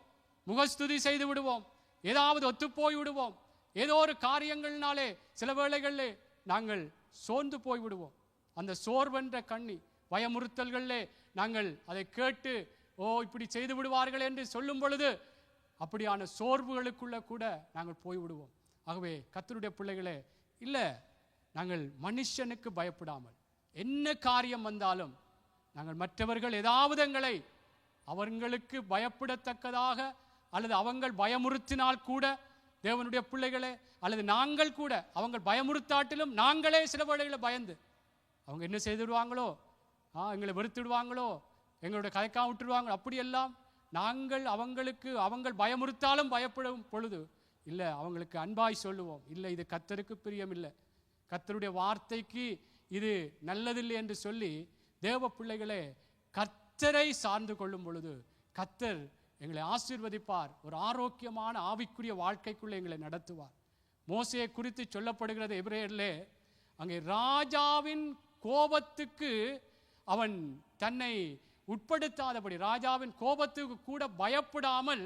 [SPEAKER 1] முகஸ்துதி செய்து விடுவோம், ஏதாவது ஒத்துப்போய் விடுவோம், ஏதோ ஒரு காரியங்கள்னாலே சில வேளைகளிலே நாங்கள் சோர்ந்து போய் விடுவோம். அந்த சோர்வென்ற கண்ணி பயமுறுத்தல்களிலே நாங்கள் அதை கேட்டு இப்படி செய்து விடுவார்கள் என்று சொல்லும் பொழுது அப்படியான சோர்வுகளுக்குள்ள கூட நாங்கள் போய்விடுவோம். ஆகவே கர்த்தருடைய பிள்ளைகளே, இல்லை நாங்கள் மனுஷனுக்கு பயப்படாமல் என்ன காரியம் வந்தாலும் நாங்கள் மற்றவர்கள் ஏதாவது எங்களை அவர்களுக்கு பயப்படத்தக்கதாக அல்லது அவங்கள் பயமுறுத்தினால் கூட தேவனுடைய பிள்ளைகளே, அல்லது நாங்கள் கூட அவங்க பயமுறுத்தாட்டிலும் நாங்களே சில வேளைகளை பயந்து அவங்க என்ன செய்துடுவாங்களோ, எங்களை வெறுத்துடுவாங்களோ, எங்களுடைய கதைக்கா விட்டுடுவாங்களோ, அப்படியெல்லாம் நாங்கள் அவங்கள் பயமுறுத்தாலும் பயப்படும் பொழுது இல்லை, அவங்களுக்கு அன்பாய் சொல்லுவோம், இல்லை இது கர்த்தருக்கு பிரியம் இல்லை, கர்த்தருடைய வார்த்தைக்கு இது நல்லதில்லை என்று சொல்லி தேவ பிள்ளைகளே கர்த்தரை சார்ந்து கொள்ளும் பொழுது கர்த்தர் எங்களை ஆசீர்வதிப்பார். ஒரு ஆரோக்கியமான ஆவிக்குரிய வாழ்க்கைக்குள்ளே எங்களை நடத்துவார். மோசேயை குறித்து சொல்லப்படுகிறது எபிரேயரிலே, அங்கே ராஜாவின் கோபத்துக்கு அவன் தன்னை உட்படுத்தாதபடி, ராஜாவின் கோபத்துக்கு கூட பயப்படாமல்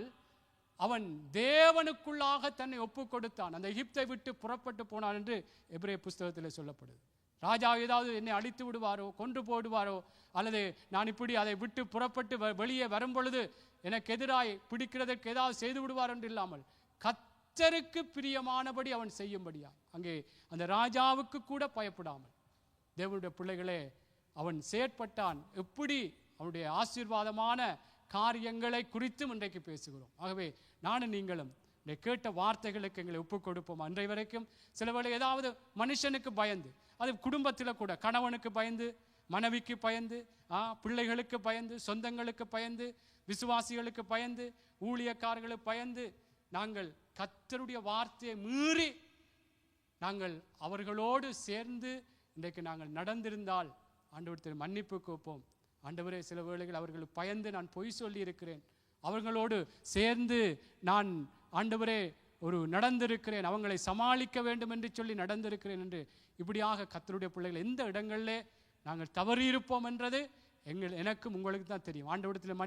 [SPEAKER 1] அவன் தேவனுக்குள்ளாக தன்னை ஒப்பு கொடுத்தான். அந்த எகிப்தை விட்டு புறப்பட்டு போனான் என்று எபிரேய புஸ்தகத்தில் சொல்லப்படுது. ராஜா ஏதாவது என்னை அழித்து விடுவாரோ, கொன்று போடுவாரோ, அல்லது நான் இப்படி அதை விட்டு புறப்பட்டு வெளியே வரும் பொழுது எனக்கு எதிராய் பிடிக்கிறதற்கு ஏதாவது செய்து விடுவார் என்று இல்லாமல் கர்த்தருக்கு பிரியமானபடி அவன் செய்யும்படியா அங்கே அந்த ராஜாவுக்கு கூட பயப்படாமல் தேவனுடைய பிள்ளைகளே அவன் செயற்பட்டான். எப்படி அவனுடைய ஆசீர்வாதமான காரியங்களை குறித்தும் இன்றைக்கு பேசுகிறோம். ஆகவே நானும் நீங்களும் இந்த கேட்ட வார்த்தைகளுக்கு எங்களை ஒப்புக் கொடுப்போம். அன்றை வரைக்கும் சில வேளை ஏதாவது மனுஷனுக்கு பயந்து, அது குடும்பத்தில் கூட கணவனுக்கு பயந்து, மனைவிக்கு பயந்து, பிள்ளைகளுக்கு பயந்து, சொந்தங்களுக்கு பயந்து, விசுவாசிகளுக்கு பயந்து, ஊழியக்காரர்களுக்கு பயந்து நாங்கள் கர்த்தருடைய வார்த்தையை மீறி நாங்கள் அவர்களோடு சேர்ந்து இன்றைக்கு நாங்கள் நடந்திருந்தால் ஆண்டவரத்தில் மன்னிப்பு கோப்போம். ஆண்டவரே, சில வேளைகள் அவர்களுக்கு பயந்து நான் பொய் சொல்லி இருக்கிறேன், அவர்களோடு சேர்ந்து நான் ஆண்டவரே ஒரு நடந்திருக்கிறேன், அவங்களை சமாளிக்க வேண்டும் என்று சொல்லி நடந்திருக்கிறேன் என்று இப்படியாக கர்த்தருடைய பிள்ளைகள் எந்த இடங்களிலே நாங்கள் தவறியிருப்போம் என்றது எனக்கும் உங்களுக்கு தான் தெரியும். ஆண்டவரத்தில்